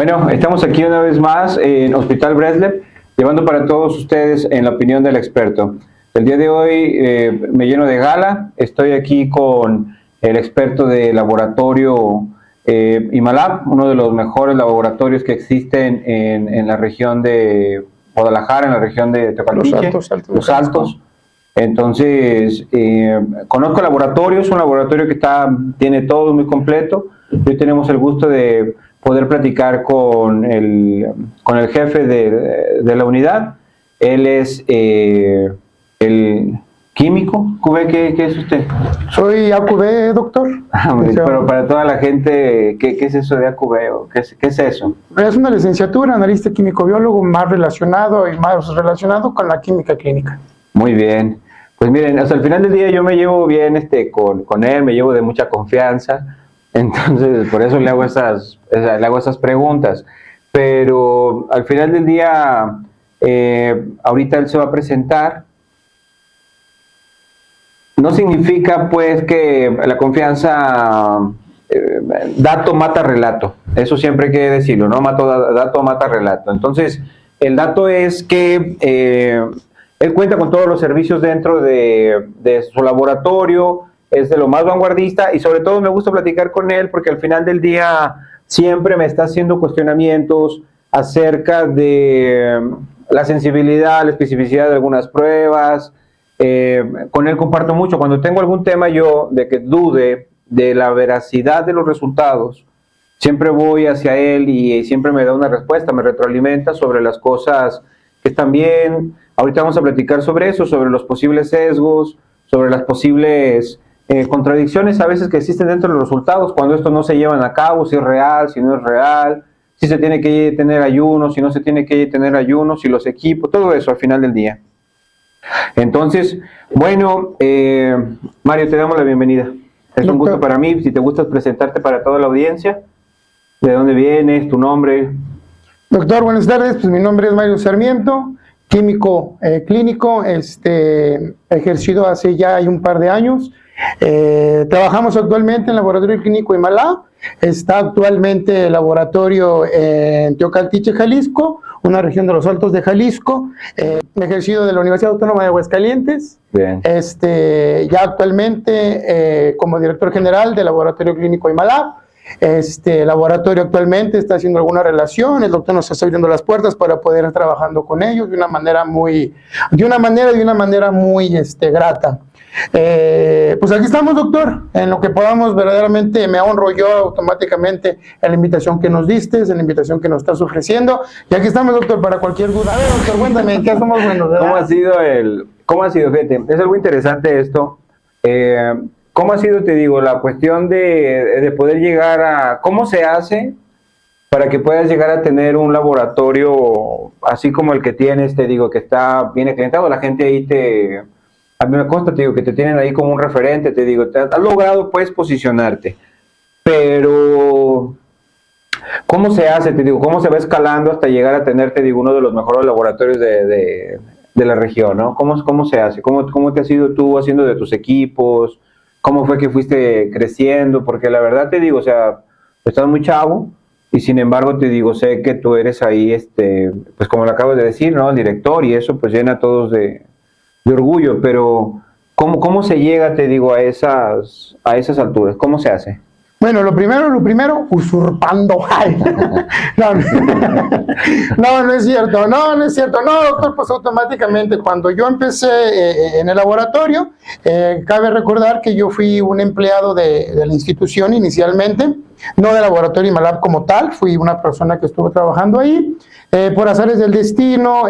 Bueno, estamos aquí una vez más en Hospital Breslev, llevando para todos ustedes en la opinión del experto. El día de hoy me lleno de gala, estoy aquí con el experto de laboratorio Imalab, uno de los mejores laboratorios que existen en la región de Guadalajara, en la región de Tecaltiche, Los Altos. Entonces, conozco el laboratorio, es un laboratorio que tiene todo muy completo. Hoy tenemos el gusto de poder platicar con el jefe de la unidad. Él es el químico. ¿QB qué es usted? Soy AQB, doctor. Pero para toda la gente, ¿qué es eso de AQB? ¿Qué es eso? Es una licenciatura, analista químico-biólogo, más relacionado con la química clínica. Muy bien. Pues miren, hasta el final del día yo me llevo bien con él, me llevo de mucha confianza. Entonces, por eso le hago esas preguntas. Pero al final del día, ahorita él se va a presentar. No significa, pues, que la confianza, dato mata relato. Eso siempre hay que decirlo, ¿no? Dato mata relato. Entonces, el dato es que él cuenta con todos los servicios dentro de su laboratorio, es de lo más vanguardista y sobre todo me gusta platicar con él porque al final del día siempre me está haciendo cuestionamientos acerca de la sensibilidad, la especificidad de algunas pruebas. Con él comparto mucho. Cuando tengo algún tema yo de que dude de la veracidad de los resultados, siempre voy hacia él y siempre me da una respuesta, me retroalimenta sobre las cosas que están bien. Ahorita vamos a platicar sobre eso, sobre los posibles sesgos, sobre las posibles contradicciones a veces que existen dentro de los resultados, cuando estos no se llevan a cabo, si es real, si no es real, si se tiene que tener ayunos, si no se tiene que tener ayunos, si los equipos, todo eso al final del día. Entonces, bueno, Mario, te damos la bienvenida. Es un gusto para mí, si te gusta presentarte para toda la audiencia, de dónde vienes, tu nombre. Doctor, buenas tardes, pues mi nombre es Mario Sarmiento, químico clínico, ejercido hace ya un par de años. Trabajamos actualmente en el laboratorio clínico Imalab. Está actualmente el laboratorio en Teocaltiche, Jalisco, una región de los Altos de Jalisco. Ejercido de la Universidad Autónoma de Aguascalientes. Bien. Ya actualmente como director general del laboratorio clínico Imalab. Laboratorio actualmente está haciendo alguna relación, el doctor nos está abriendo las puertas para poder ir trabajando con ellos de una manera muy grata. Pues aquí estamos, doctor, en lo que podamos. Verdaderamente me honro yo automáticamente en la invitación que nos diste, en la invitación que nos estás ofreciendo, y aquí estamos, doctor, para cualquier duda. A ver, doctor, cuéntame, ¿qué somos buenos? ¿Cómo ha sido, fíjate? Es algo interesante esto. ¿Cómo ha sido, te digo, la cuestión de poder llegar a... ¿Cómo se hace para que puedas llegar a tener un laboratorio así como el que tienes, te digo, que está bien acreditado? La gente ahí a mí me consta, te digo, que te tienen ahí como un referente, te digo, has logrado, pues, posicionarte. Pero, ¿cómo se hace, te digo? ¿Cómo se va escalando hasta llegar a tener, te digo, uno de los mejores laboratorios de la región, ¿no? ¿Cómo se hace? ¿Cómo te has ido tú haciendo de tus equipos? ¿Cómo fue que fuiste creciendo? Porque la verdad te digo, o sea, estás muy chavo y sin embargo te digo, sé que tú eres ahí, pues como lo acabas de decir, ¿no? El director, y eso pues llena a todos de orgullo, pero ¿cómo se llega, te digo, a esas alturas? ¿Cómo se hace? Bueno, lo primero, usurpando. No es cierto. No, doctor, pues automáticamente cuando yo empecé en el laboratorio, cabe recordar que yo fui un empleado de la institución inicialmente, no del laboratorio Imalab como tal, fui una persona que estuvo trabajando ahí. Por azares del destino,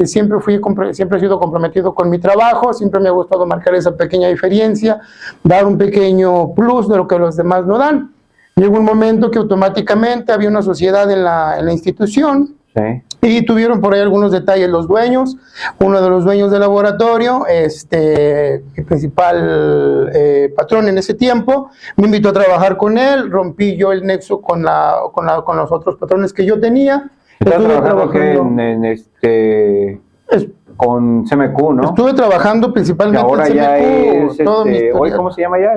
siempre he sido comprometido con mi trabajo, siempre me ha gustado marcar esa pequeña diferencia, dar un pequeño plus de lo que los demás no dan. Llegó un momento que automáticamente había una sociedad en la institución, sí, y tuvieron por ahí algunos detalles los dueños. Uno de los dueños del laboratorio, el principal patrón en ese tiempo, me invitó a trabajar con él, rompí yo el nexo con los otros patrones que yo tenía. ¿Estás trabajando con CMQ, no? Estuve trabajando principalmente ahora en CMQ. Ya es, hoy, ¿cómo se llama ya?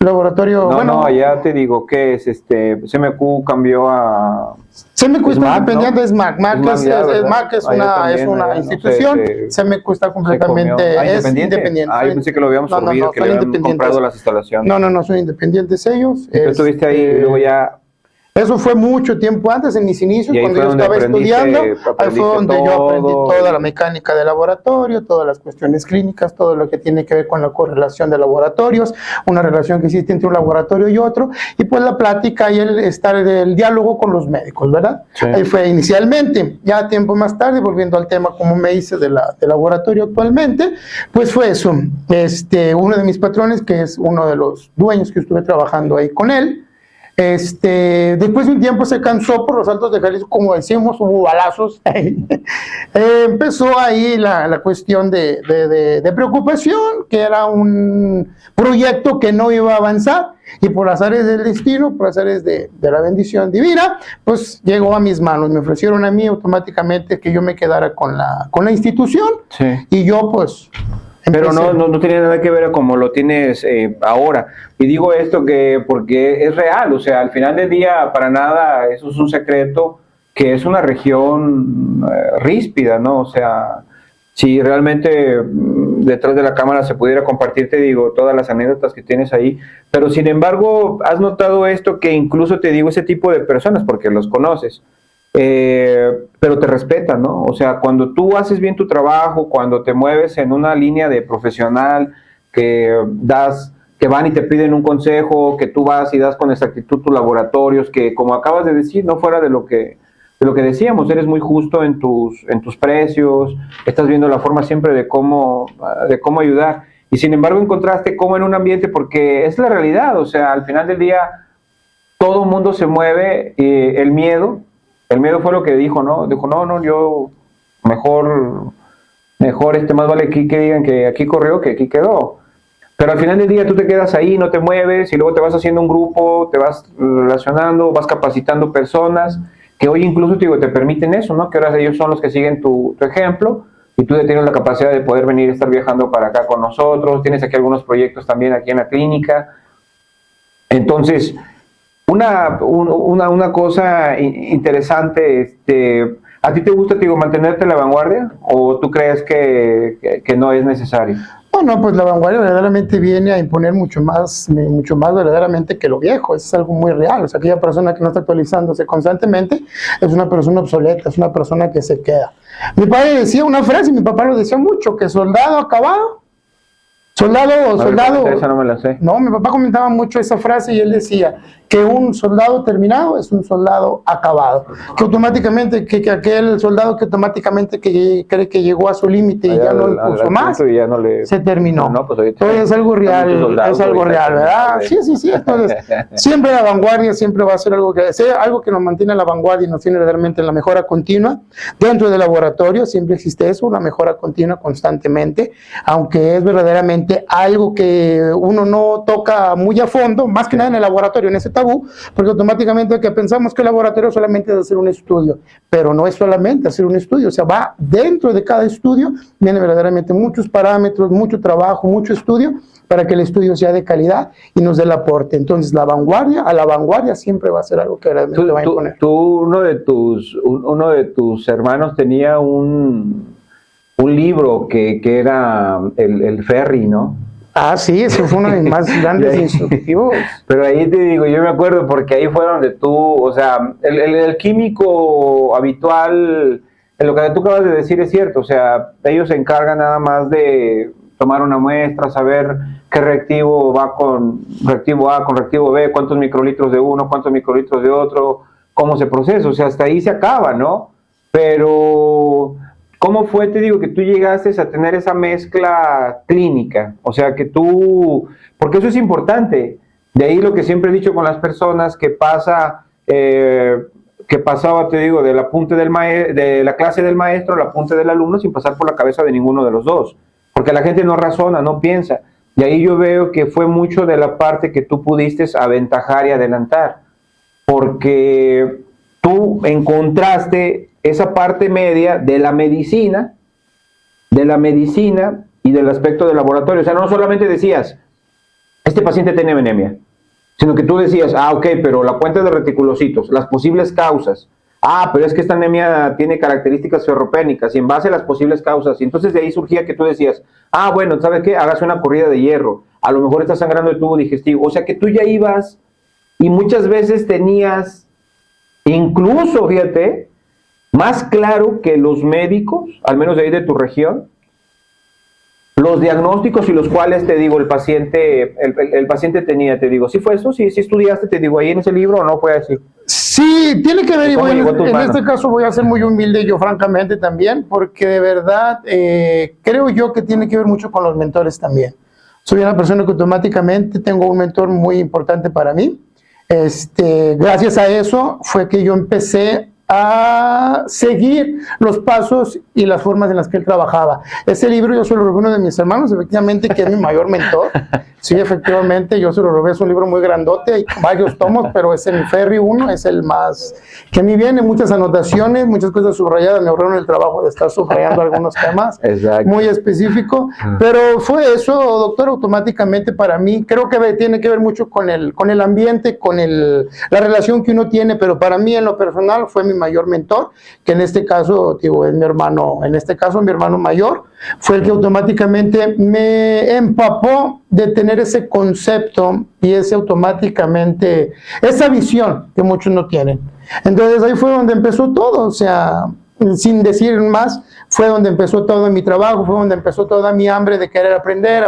Laboratorio, No, bueno, no, ya te digo que es CMQ cambió a CMQ está SMAC, independiente ¿no? de SMAC. SMAC ya, ¿verdad? Es Allá una también, no sé, institución. CMQ está se comió. Ah, completamente, es ¿independiente? independiente. Ah, yo pensé que lo habíamos No, no, absorbido, no, que son le habíamos comprado independientes. las instalaciones. No, no, no, son independientes ellos. Y tú estuviste ahí y luego ya, Eso fue mucho tiempo antes, en mis inicios, y ahí cuando fue yo donde estaba estudiando. Ahí fue aprendiste donde yo aprendí todo. toda la mecánica de laboratorio, todas las cuestiones clínicas, todo lo que tiene que ver con la correlación de laboratorios, una relación que existe entre un laboratorio y otro, y pues la plática y el diálogo con los médicos, ¿verdad? Sí. Ahí fue inicialmente. Ya tiempo más tarde, volviendo al tema, como me dice, de laboratorio actualmente, pues fue eso. Uno de mis patrones, que es uno de los dueños que estuve trabajando ahí con él, después de un tiempo se cansó por los Altos de Jalisco, como decimos, hubo balazos. Empezó ahí la cuestión de preocupación, que era un proyecto que no iba a avanzar, y por azares del destino, por azares de la bendición divina, pues llegó a mis manos. Me ofrecieron a mí automáticamente que yo me quedara con la institución, Sí. y yo pues... Pero no tiene nada que ver a como lo tienes ahora. Y digo esto porque es real, o sea, al final del día, para nada, eso es un secreto, que es una región ríspida, ¿no? O sea, si realmente detrás de la cámara se pudiera compartir, te digo, todas las anécdotas que tienes ahí, pero sin embargo, has notado esto, que incluso te digo ese tipo de personas, porque los conoces, pero te respetan, ¿no? O sea, cuando tú haces bien tu trabajo, cuando te mueves en una línea de profesional, que van y te piden un consejo, que tú vas y das con exactitud tus laboratorios, que como acabas de decir, no fuera de lo que decíamos, eres muy justo en tus precios, estás viendo la forma siempre de cómo ayudar, y sin embargo encontraste como en un ambiente, porque es la realidad, o sea, al final del día todo el mundo se mueve, el miedo fue lo que dijo, ¿no? Dijo, no, yo mejor más vale aquí que digan que aquí corrió que aquí quedó. Pero al final del día tú te quedas ahí, no te mueves, y luego te vas haciendo un grupo, te vas relacionando, vas capacitando personas, que hoy incluso te permiten eso, ¿no? Que ahora ellos son los que siguen tu ejemplo, y tú ya tienes la capacidad de poder venir y estar viajando para acá con nosotros, tienes aquí algunos proyectos también aquí en la clínica. Entonces, una cosa interesante, ¿a ti te gusta, mantenerte en la vanguardia, o tú crees que no es necesario? No, pues la vanguardia verdaderamente viene a imponer mucho más verdaderamente que lo viejo. Eso es algo muy real. O sea, aquella persona que no está actualizándose constantemente es una persona obsoleta, es una persona que se queda. Mi padre decía una frase, y mi papá lo decía mucho, que soldado acabado. Esa no me la sé. No, mi papá comentaba mucho esa frase, y él decía que un soldado terminado es un soldado acabado, que automáticamente, que aquel soldado que automáticamente que cree que llegó a su límite y ya no impulsó más, se terminó. No, pues ahorita es algo real, ¿verdad? Sí. Entonces, siempre la vanguardia siempre va a ser algo que nos mantiene a la vanguardia y nos tiene realmente en la mejora continua. Dentro del laboratorio siempre existe eso, una mejora continua constantemente, aunque es verdaderamente algo que uno no toca muy a fondo, más que nada en el laboratorio, en ese tabú, porque automáticamente que pensamos que el laboratorio solamente es hacer un estudio, pero no es solamente hacer un estudio, o sea, va dentro de cada estudio, viene verdaderamente muchos parámetros, mucho trabajo, mucho estudio, para que el estudio sea de calidad y nos dé el aporte. Entonces, a la vanguardia siempre va a ser algo que realmente va a imponer. Uno de tus hermanos tenía un libro que era el Ferry, ¿no? Ah, sí, eso fue uno de mis más grandes instructivos. Pero ahí te digo, yo me acuerdo, porque ahí fue donde tú, o sea, el químico habitual, en lo que tú acabas de decir es cierto, o sea, ellos se encargan nada más de tomar una muestra, saber qué reactivo va con reactivo A, con reactivo B, cuántos microlitros de uno, cuántos microlitros de otro, cómo se procesa, o sea, hasta ahí se acaba, ¿no? Pero ¿cómo fue, te digo, que tú llegaste a tener esa mezcla clínica? O sea, que tú, porque eso es importante. De ahí lo que siempre he dicho con las personas, que pasaba, te digo, del apunte de la clase del maestro al apunte del alumno, sin pasar por la cabeza de ninguno de los dos. Porque la gente no razona, no piensa. Y ahí yo veo que fue mucho de la parte que tú pudiste aventajar y adelantar. Porque tú encontraste esa parte media de la medicina y del aspecto del laboratorio. O sea, no solamente decías, este paciente tiene anemia, sino que tú decías, ok, pero la cuenta de reticulocitos, las posibles causas, pero es que esta anemia tiene características ferropénicas y en base a las posibles causas, y entonces de ahí surgía que tú decías, bueno, ¿sabes qué? Hágase una corrida de hierro, a lo mejor está sangrando el tubo digestivo, o sea que tú ya ibas y muchas veces tenías, incluso, fíjate, más claro que los médicos, al menos de ahí de tu región, los diagnósticos y los cuales, te digo, el paciente tenía, te digo, ¿sí fue eso? ¿Sí estudiaste, te digo, ahí en ese libro o no fue así? Sí, tiene que ver, y en este caso voy a ser muy humilde yo francamente también, porque de verdad creo yo que tiene que ver mucho con los mentores también. Soy una persona que automáticamente tengo un mentor muy importante para mí. Gracias a eso fue que yo empecé a seguir los pasos y las formas en las que él trabajaba. Ese libro yo se lo robé a uno de mis hermanos, efectivamente, que es mi mayor mentor. Sí, efectivamente, yo se lo robé, es un libro muy grandote, hay varios tomos, pero es el Ferry 1, es el más, que a mí viene muchas anotaciones, muchas cosas subrayadas, me ahorraron el trabajo de estar subrayando algunos temas. Exacto. Muy específico, pero fue eso, doctor, automáticamente para mí, creo que tiene que ver mucho con el ambiente, con la relación que uno tiene, pero para mí en lo personal fue mi mayor mentor, que en este caso, digo, es mi hermano, en este caso mi hermano mayor, fue el que automáticamente me empapó de tener ese concepto y esa visión que muchos no tienen. Entonces ahí fue donde empezó todo, o sea, sin decir más, fue donde empezó todo mi trabajo, fue donde empezó toda mi hambre de querer aprender,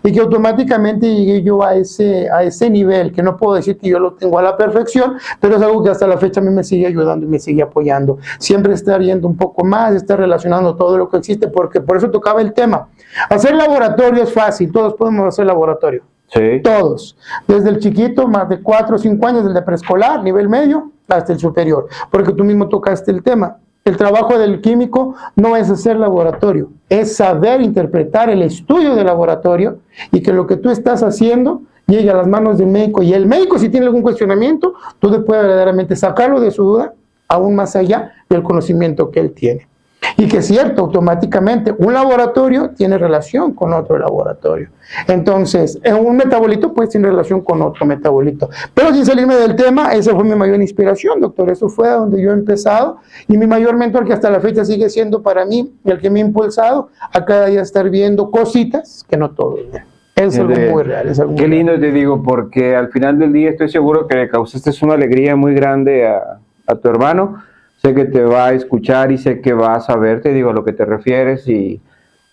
y que automáticamente llegué yo a ese nivel, que no puedo decir que yo lo tengo a la perfección, pero es algo que hasta la fecha a mí me sigue ayudando y me sigue apoyando. Siempre estar yendo un poco más, estar relacionando todo lo que existe, porque por eso tocaba el tema. Hacer laboratorio es fácil, todos podemos hacer laboratorio. Sí. Todos, desde el chiquito, más de 4 o 5 años, desde preescolar, nivel medio, hasta el superior, porque tú mismo tocaste el tema. El trabajo del químico no es hacer laboratorio, es saber interpretar el estudio del laboratorio y que lo que tú estás haciendo llegue a las manos del médico, y el médico, si tiene algún cuestionamiento, tú puedes verdaderamente sacarlo de su duda, aún más allá del conocimiento que él tiene. Y que es cierto, automáticamente un laboratorio tiene relación con otro laboratorio. Entonces, un metabolito pues tiene relación con otro metabolito. Pero sin salirme del tema, esa fue mi mayor inspiración, doctor. Eso fue donde yo he empezado, y mi mayor mentor, que hasta la fecha sigue siendo para mí el que me ha impulsado a cada día estar viendo cositas que no todos ven. Es algo muy real. Es algo qué muy lindo real. Te digo, porque al final del día estoy seguro que le causaste una alegría muy grande a tu hermano. Sé que te va a escuchar y sé que va a saber, te digo, a lo que te refieres, y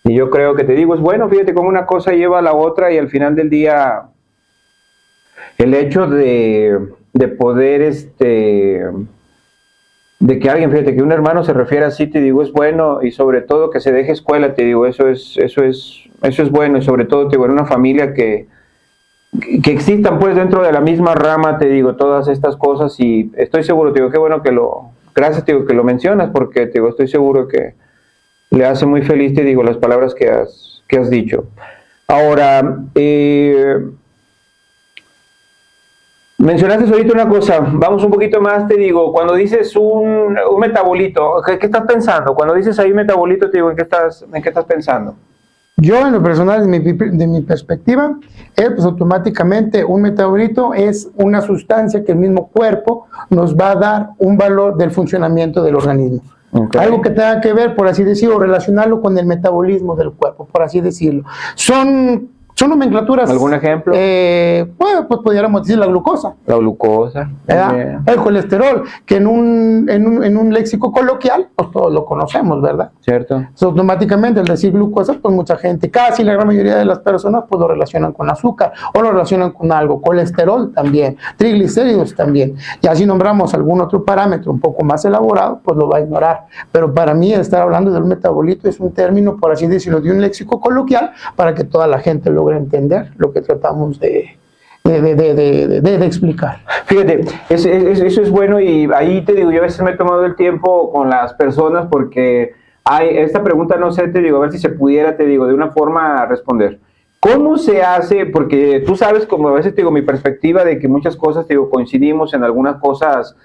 yo creo que te digo, es bueno, fíjate cómo una cosa lleva a la otra, y al final del día el hecho de poder, de que alguien, fíjate, que un hermano se refiere así, te digo, es bueno, y sobre todo que se deje escuela, te digo, eso es bueno, y sobre todo, te digo, en una familia que existan pues dentro de la misma rama, te digo, todas estas cosas, y estoy seguro, te digo, qué bueno que gracias, te digo, que lo mencionas, porque te digo, estoy seguro que le hace muy feliz, te digo, las palabras que has dicho. Ahora, mencionaste ahorita una cosa, vamos un poquito más, te digo, cuando dices un metabolito, ¿qué estás pensando? Cuando dices ahí metabolito, te digo, ¿en qué estás pensando? Yo, en lo personal, de mi perspectiva, pues automáticamente un metabolito es una sustancia que el mismo cuerpo nos va a dar un valor del funcionamiento del organismo. Okay. Algo que tenga que ver, por así decirlo, relacionarlo con el metabolismo del cuerpo, por así decirlo. Son nomenclaturas. ¿Algún ejemplo? Bueno, pues podríamos decir la glucosa. La glucosa. El colesterol, que en un léxico coloquial, pues todos lo conocemos, ¿verdad? Cierto. Entonces, automáticamente al decir glucosa, pues mucha gente, casi la gran mayoría de las personas, pues lo relacionan con azúcar, o lo relacionan con algo. Colesterol también, triglicéridos también. Y así nombramos algún otro parámetro un poco más elaborado, pues lo va a ignorar. Pero para mí estar hablando del metabolito es un término, por así decirlo, de un léxico coloquial, para que toda la gente logre entender lo que tratamos de explicar. Fíjate, eso es bueno, y ahí te digo, yo a veces me he tomado el tiempo con las personas, porque esta pregunta, no sé, te digo, a ver si se pudiera, te digo, de una forma responder. ¿Cómo se hace? Porque tú sabes, como a veces te digo, mi perspectiva de que muchas cosas, te digo, coincidimos en algunas cosas,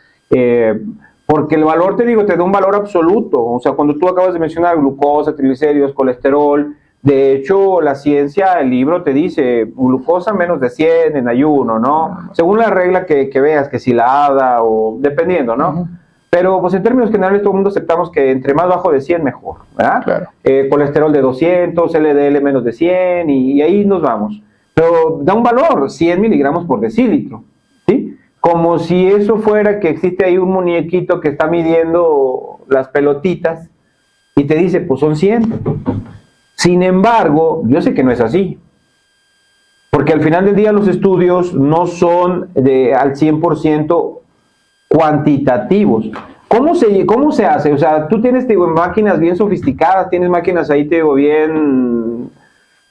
porque el valor, te digo, te da un valor absoluto. O sea, cuando tú acabas de mencionar glucosa, triglicéridos, colesterol, De hecho, la ciencia, el libro te dice glucosa menos de 100 en ayuno, ¿no? Según la regla que veas, que si la hada o dependiendo, ¿no? Pero pues en términos generales todo el mundo aceptamos que entre más bajo de 100 mejor, ¿verdad? Claro. Colesterol de 200, LDL menos de 100 y ahí nos vamos. Pero da un valor, 100 miligramos por decilitro, ¿sí? Como si eso fuera que existe ahí un muñequito que está midiendo las pelotitas y te dice, pues son 100. Sin embargo, yo sé que no es así. Porque al final del día los estudios no son al 100% cuantitativos. ¿Cómo se hace? O sea, tú tienes, te digo, máquinas bien sofisticadas, tienes máquinas ahí, te digo, bien...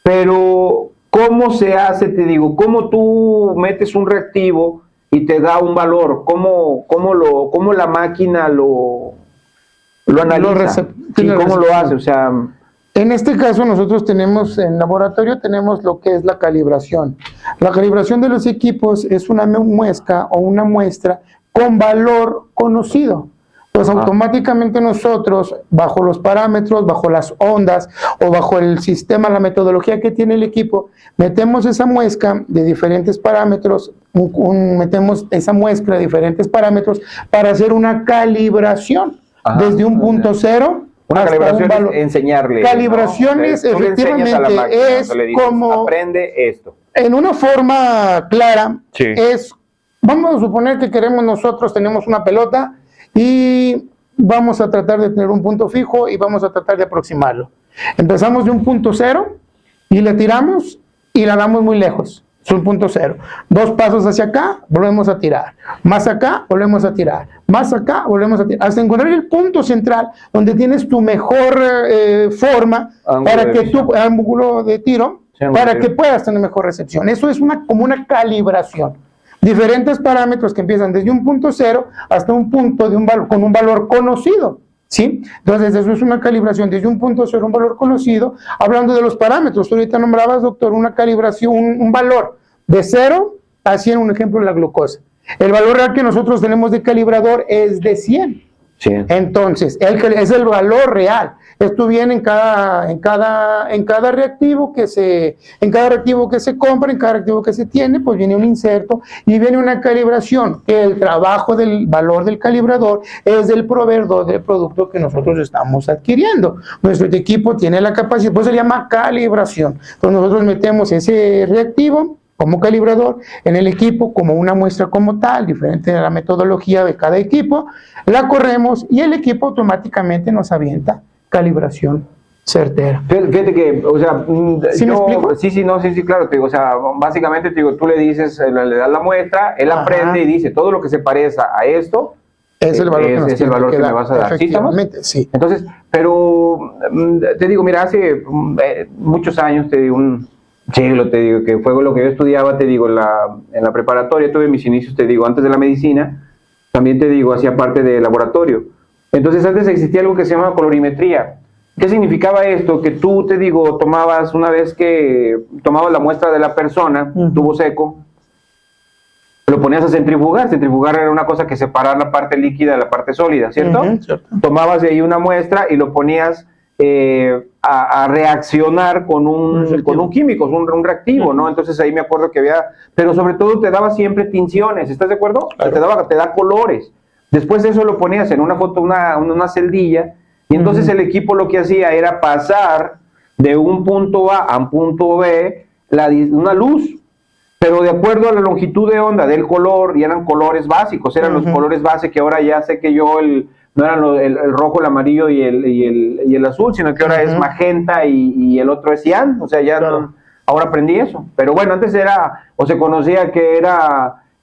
Pero, ¿cómo se hace, te digo? ¿Cómo tú metes un reactivo y te da un valor? ¿Cómo la máquina lo analiza? Sí, ¿cómo lo hace? O sea... En este caso nosotros tenemos, en laboratorio tenemos lo que es la calibración. La calibración de los equipos es una muesca o una muestra con valor conocido. Pues automáticamente nosotros, bajo los parámetros, bajo las ondas o bajo el sistema, la metodología que tiene el equipo, metemos esa muesca de diferentes parámetros, metemos esa muestra de diferentes parámetros para hacer una calibración desde un punto cero. Una calibración es enseñarle. Calibraciones, ¿no? efectivamente, a la máquina, es dices, como... aprende esto. En una forma clara, es... Vamos a suponer que tenemos una pelota y vamos a tratar de tener un punto fijo y vamos a tratar de aproximarlo. Empezamos de un punto cero y le tiramos y la damos muy lejos. Es un punto cero. 2 pasos hacia acá, volvemos a tirar. Más acá, volvemos a tirar. Más acá, volvemos a tirar. Hasta encontrar el punto central donde tienes tu mejor forma ángulo de tiro, para que puedas tener mejor recepción. Eso es como una calibración. Diferentes parámetros que empiezan desde un punto cero hasta un punto con un valor conocido. ¿Sí? Entonces, eso es una calibración desde un punto cero, un valor conocido. Hablando de los parámetros, tú ahorita nombrabas, doctor, una calibración, un valor de 0 a 100, un ejemplo, la glucosa. El valor real que nosotros tenemos de calibrador es de 100. Entonces, es el valor real. Esto viene en cada reactivo que se compra, en cada reactivo que se tiene, pues viene un inserto y viene una calibración. El trabajo del valor del calibrador es del proveedor del producto que nosotros estamos adquiriendo. Nuestro equipo tiene la capacidad, pues se llama calibración. Entonces nosotros metemos ese reactivo como calibrador en el equipo como una muestra como tal, diferente de la metodología de cada equipo, la corremos y el equipo automáticamente nos avienta calibración certera. Fíjate que, o sea, ¿Sí me explico? Sí, claro, te digo, o sea, básicamente te digo, tú le dices, le das la muestra, él aprende y dice, todo lo que se parezca a esto, es el valor, es el valor que me vas a dar. Efectivamente, sí. Entonces, pero te digo, mira, hace muchos años, te digo, un siglo, te digo, que fue lo que yo estudiaba, te digo, en la preparatoria, tuve mis inicios, te digo, antes de la medicina, también te digo, hacía parte del laboratorio. Entonces, antes existía algo que se llama colorimetría. ¿Qué significaba esto? Que tú, te digo, una vez que tomabas la muestra de la persona, tubo seco, lo ponías a centrifugar. Centrifugar era una cosa que separaba la parte líquida de la parte sólida, ¿cierto? Cierto. Tomabas de ahí una muestra y lo ponías a reaccionar con un químico, un reactivo, ¿no? Entonces ahí me acuerdo que había, pero sobre todo te daba siempre tinciones, ¿estás de acuerdo? Claro. Te da colores. Después de eso lo ponías en una foto, una celdilla, y entonces el equipo lo que hacía era pasar de un punto A a un punto B una luz, pero de acuerdo a la longitud de onda del color, y eran colores básicos, eran los colores base que ahora ya sé que yo, no eran el rojo, el amarillo y el azul, sino que ahora es magenta y el otro es cian, o sea, ya ahora aprendí eso. Pero bueno, antes se conocía que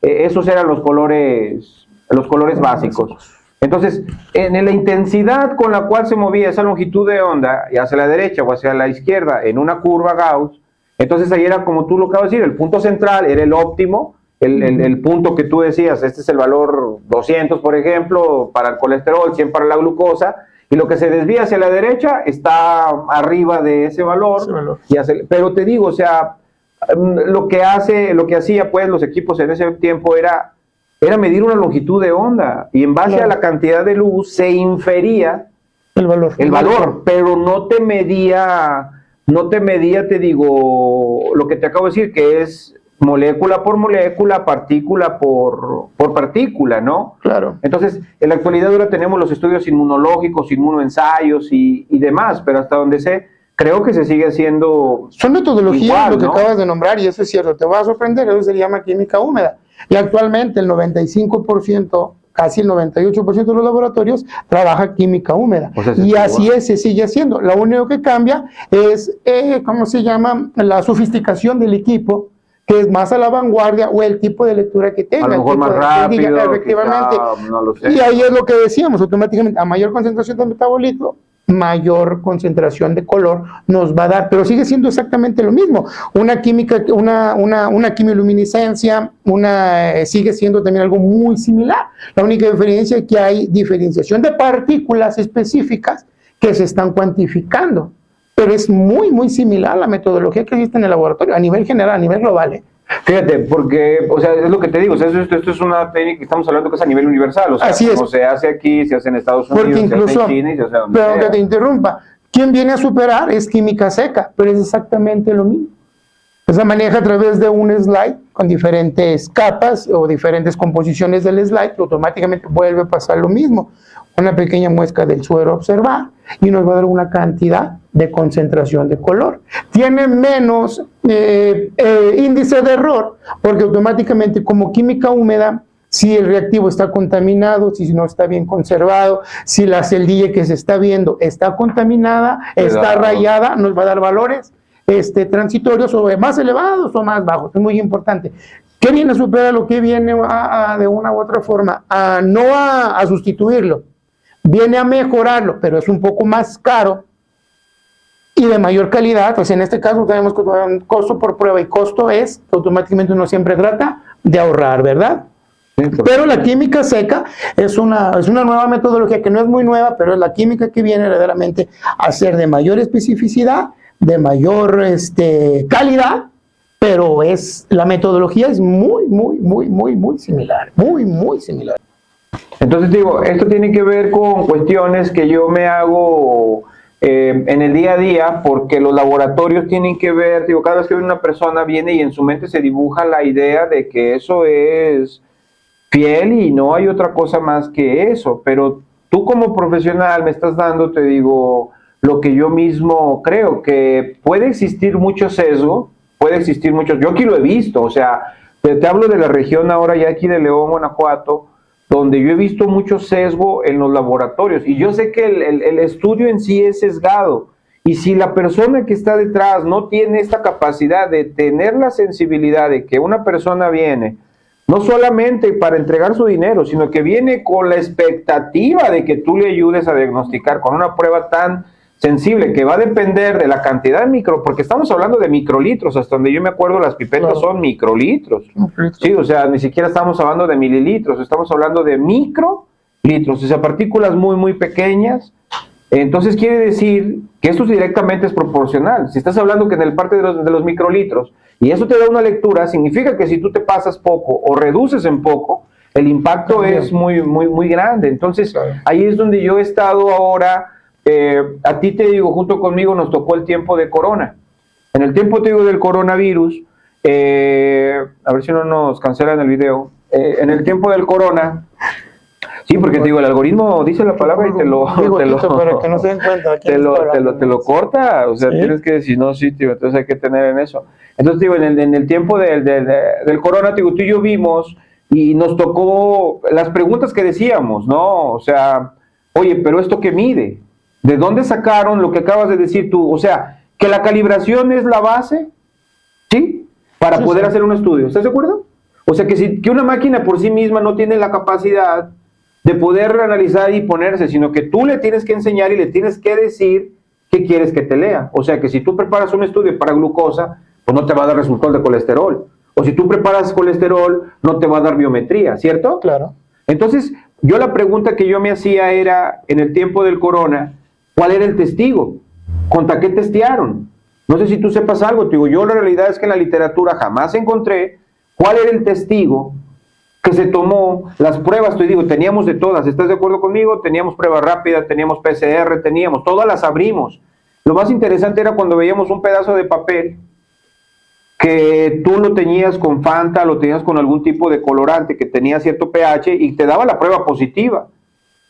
esos eran los colores básicos. Entonces, en la intensidad con la cual se movía esa longitud de onda, ya hacia la derecha o hacia la izquierda, en una curva Gauss, entonces ahí era como tú lo acabas de decir, el punto central era el óptimo, el punto que tú decías, este es el valor 200, por ejemplo, para el colesterol, 100 para la glucosa, y lo que se desvía hacia la derecha está arriba de ese valor. Pero te digo, o sea, lo que hacía pues los equipos en ese tiempo era medir una longitud de onda, y en base a la cantidad de luz se infería el valor, pero no te medía no te medía, te digo, lo que te acabo de decir, que es molécula por molécula, partícula por partícula, ¿no? Claro. Entonces, en la actualidad ahora tenemos los estudios inmunológicos, inmunoensayos y demás, pero hasta donde sé, creo que se sigue haciendo. Son metodologías, igual, lo que ¿no? acabas de nombrar, y eso es cierto, te va a sorprender, eso se llama química húmeda. Y actualmente el 95%, casi el 98% de los laboratorios trabaja química húmeda. O sea, y así es, se sigue haciendo. Lo único que cambia es, ¿cómo se llama? La sofisticación del equipo, que es más a la vanguardia, o el tipo de lectura que tenga. A lo mejor más rápido, efectivamente. quizá, no lo sé. Y ahí es lo que decíamos, automáticamente, a mayor concentración de metabolito, mayor concentración de color nos va a dar, pero sigue siendo exactamente lo mismo. Una química, una quimiluminiscencia, sigue siendo también algo muy similar. La única diferencia es que hay diferenciación de partículas específicas que se están cuantificando, pero es muy, muy similar a la metodología que existe en el laboratorio, a nivel general, a nivel global, ¿eh? Fíjate, porque, o sea, es lo que te digo, o sea, esto es una técnica que estamos hablando que es a nivel universal, o sea, Así es. como se hace aquí, se hace en Estados Unidos, Porque incluso, se hace en China y se hace donde pero sea. que te interrumpa, quien viene a superar es química seca, pero es exactamente lo mismo. Se maneja a través de un slide con diferentes capas o diferentes composiciones del slide, que automáticamente vuelve a pasar lo mismo. Una pequeña muestra del suero a observar y nos va a dar una cantidad de concentración de color. Tiene menos índice de error, porque automáticamente como química húmeda, si el reactivo está contaminado, si no está bien conservado, si la celdilla que se está viendo está contaminada, está rayada, nos va a dar valores transitorios o más elevados o más bajos. Es muy importante. ¿Qué viene a superar lo que viene de una u otra forma? No a sustituirlo, viene a mejorarlo, pero es un poco más caro y de mayor calidad. Pues en este caso tenemos costo por prueba, y costo es que automáticamente uno siempre trata de ahorrar, ¿verdad? Sí, pero la química seca es una nueva metodología que no es muy nueva, pero es la química que viene verdaderamente a ser de mayor especificidad, de mayor calidad, pero la metodología es muy, muy, muy, muy, muy similar, muy, muy similar. Entonces digo, esto tiene que ver con cuestiones que yo me hago en el día a día, porque los laboratorios tienen que ver, digo, cada vez que una persona viene y en su mente se dibuja la idea de que eso es fiel y no hay otra cosa más que eso, pero tú como profesional me estás dando, te digo, lo que yo mismo creo, que puede existir mucho sesgo, yo aquí lo he visto, o sea, te hablo de la región ahora ya aquí de León, Guanajuato, donde yo he visto mucho sesgo en los laboratorios, y yo sé que el estudio en sí es sesgado, y si la persona que está detrás no tiene esta capacidad de tener la sensibilidad de que una persona viene, no solamente para entregar su dinero, sino que viene con la expectativa de que tú le ayudes a diagnosticar con una prueba tan sensible, que va a depender de la cantidad de porque estamos hablando de microlitros, hasta donde yo me acuerdo las pipetas son microlitros. Sí, o sea, ni siquiera estamos hablando de mililitros, estamos hablando de microlitros, o sea, partículas muy, muy pequeñas. Entonces quiere decir que esto directamente es proporcional. Si estás hablando que en el parte de los microlitros, y eso te da una lectura, significa que si tú te pasas poco o reduces en poco, el impacto es muy, muy, muy grande. Entonces, ahí es donde yo he estado ahora. A ti te digo, junto conmigo nos tocó el tiempo de corona. En el tiempo, te digo, del coronavirus, a ver si no nos cancelan el video, en el tiempo del corona, sí, porque te digo, el algoritmo dice la palabra y te lo corta, o sea, ¿sí? Tienes que decir, no, sí, tío, entonces hay que tener en eso. Entonces, digo, en el tiempo del corona, digo, tú y yo vimos y nos tocó las preguntas que decíamos, ¿no? O sea, oye, pero ¿esto qué mide? ¿De dónde sacaron lo que acabas de decir tú? O sea, que la calibración es la base, ¿sí? Para poder hacer un estudio. ¿Estás de acuerdo? O sea, que una máquina por sí misma no tiene la capacidad de poder analizar y ponerse, sino que tú le tienes que enseñar y le tienes que decir qué quieres que te lea. O sea, que si tú preparas un estudio para glucosa, pues no te va a dar resultado de colesterol. O si tú preparas colesterol, no te va a dar biometría, ¿cierto? Claro. Entonces, yo la pregunta que yo me hacía era, en el tiempo del corona, ¿cuál era el testigo? ¿Contra qué testearon? No sé si tú sepas algo, te digo, yo la realidad es que en la literatura jamás encontré cuál era el testigo que se tomó las pruebas. Te digo, teníamos de todas, ¿estás de acuerdo conmigo? Teníamos prueba rápida, teníamos PCR, todas las abrimos. Lo más interesante era cuando veíamos un pedazo de papel que tú lo teñías con Fanta, lo tenías con algún tipo de colorante que tenía cierto pH y te daba la prueba positiva.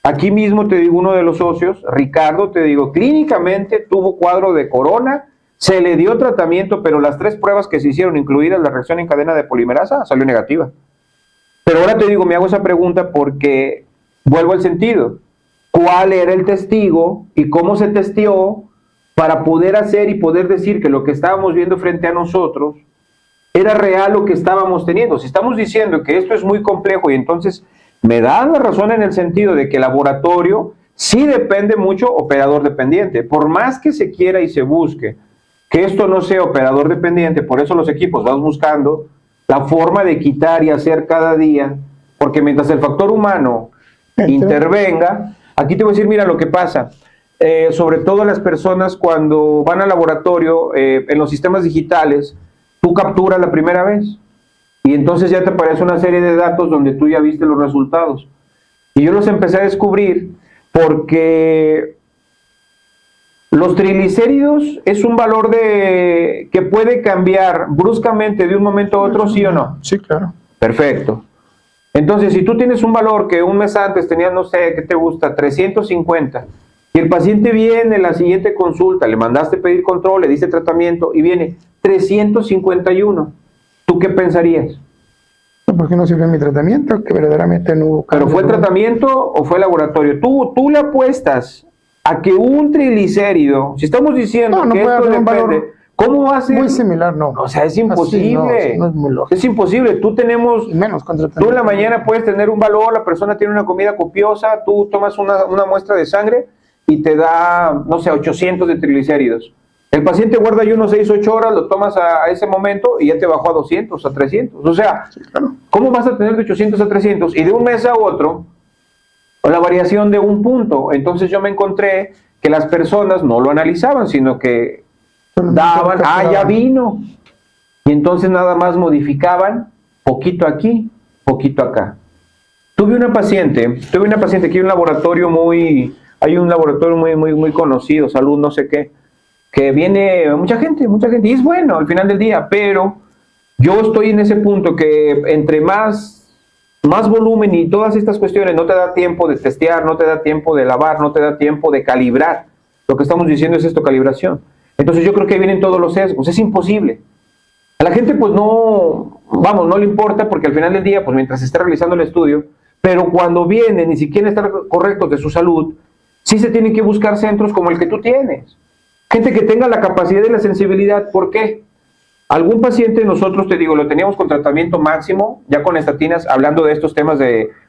Aquí mismo te digo, uno de los socios, Ricardo, te digo, clínicamente tuvo cuadro de corona, se le dio tratamiento, pero las 3 pruebas que se hicieron, incluidas la reacción en cadena de polimerasa, salió negativa. Pero ahora te digo, me hago esa pregunta porque vuelvo al sentido. ¿Cuál era el testigo y cómo se testeó para poder hacer y poder decir que lo que estábamos viendo frente a nosotros era real lo que estábamos teniendo? Si estamos diciendo que esto es muy complejo y entonces me dan la razón en el sentido de que el laboratorio sí depende mucho operador dependiente. Por más que se quiera y se busque que esto no sea operador dependiente, por eso los equipos van buscando la forma de quitar y hacer cada día, porque mientras el factor humano intervenga, aquí te voy a decir, mira lo que pasa, sobre todo las personas cuando van al laboratorio, en los sistemas digitales, tú capturas la primera vez, y entonces ya te aparece una serie de datos donde tú ya viste los resultados. Y yo los empecé a descubrir porque los triglicéridos es un valor que puede cambiar bruscamente de un momento a otro, ¿sí o no? Sí, claro. Perfecto. Entonces, si tú tienes un valor que un mes antes tenías, no sé, ¿qué te gusta? 350, y el paciente viene en la siguiente consulta, le mandaste pedir control, le diste tratamiento, y viene 351, ¿tú qué pensarías? ¿Por qué no sirve mi tratamiento? Que verdaderamente no hubo ¿Pero fue tratamiento o fue laboratorio? Tú le apuestas a que un triglicérido, si estamos diciendo que esto depende, ¿cómo va a ser? Muy similar, no. O sea, es imposible. Así no es muy lógico. Es imposible. Tú en la mañana puedes tener un valor, la persona tiene una comida copiosa, tú tomas una muestra de sangre y te da, no sé, 800 de triglicéridos. El paciente guarda ayuno 6, 8 horas, lo tomas a ese momento y ya te bajó a 200, a 300. O sea, sí, claro. ¿Cómo vas a tener de 800 a 300? Y de un mes a otro, la variación de un punto. Entonces yo me encontré que las personas no lo analizaban, sino que daban, ya vino. Y entonces nada más modificaban poquito aquí, poquito acá. Tuve una paciente que hay un laboratorio muy conocido, Salud no sé qué, que viene mucha gente, y es bueno al final del día, pero yo estoy en ese punto que entre más volumen y todas estas cuestiones, no te da tiempo de testear, no te da tiempo de lavar, no te da tiempo de calibrar. Lo que estamos diciendo es esto, calibración. Entonces yo creo que ahí vienen todos los sesgos, es imposible. A la gente pues no le importa porque al final del día, pues mientras se está realizando el estudio, pero cuando vienen ni siquiera estar correctos de su salud, sí se tienen que buscar centros como el que tú tienes. Gente que tenga la capacidad y la sensibilidad. ¿Por qué? Algún paciente nosotros, te digo, lo teníamos con tratamiento máximo, ya con estatinas, hablando de estos temas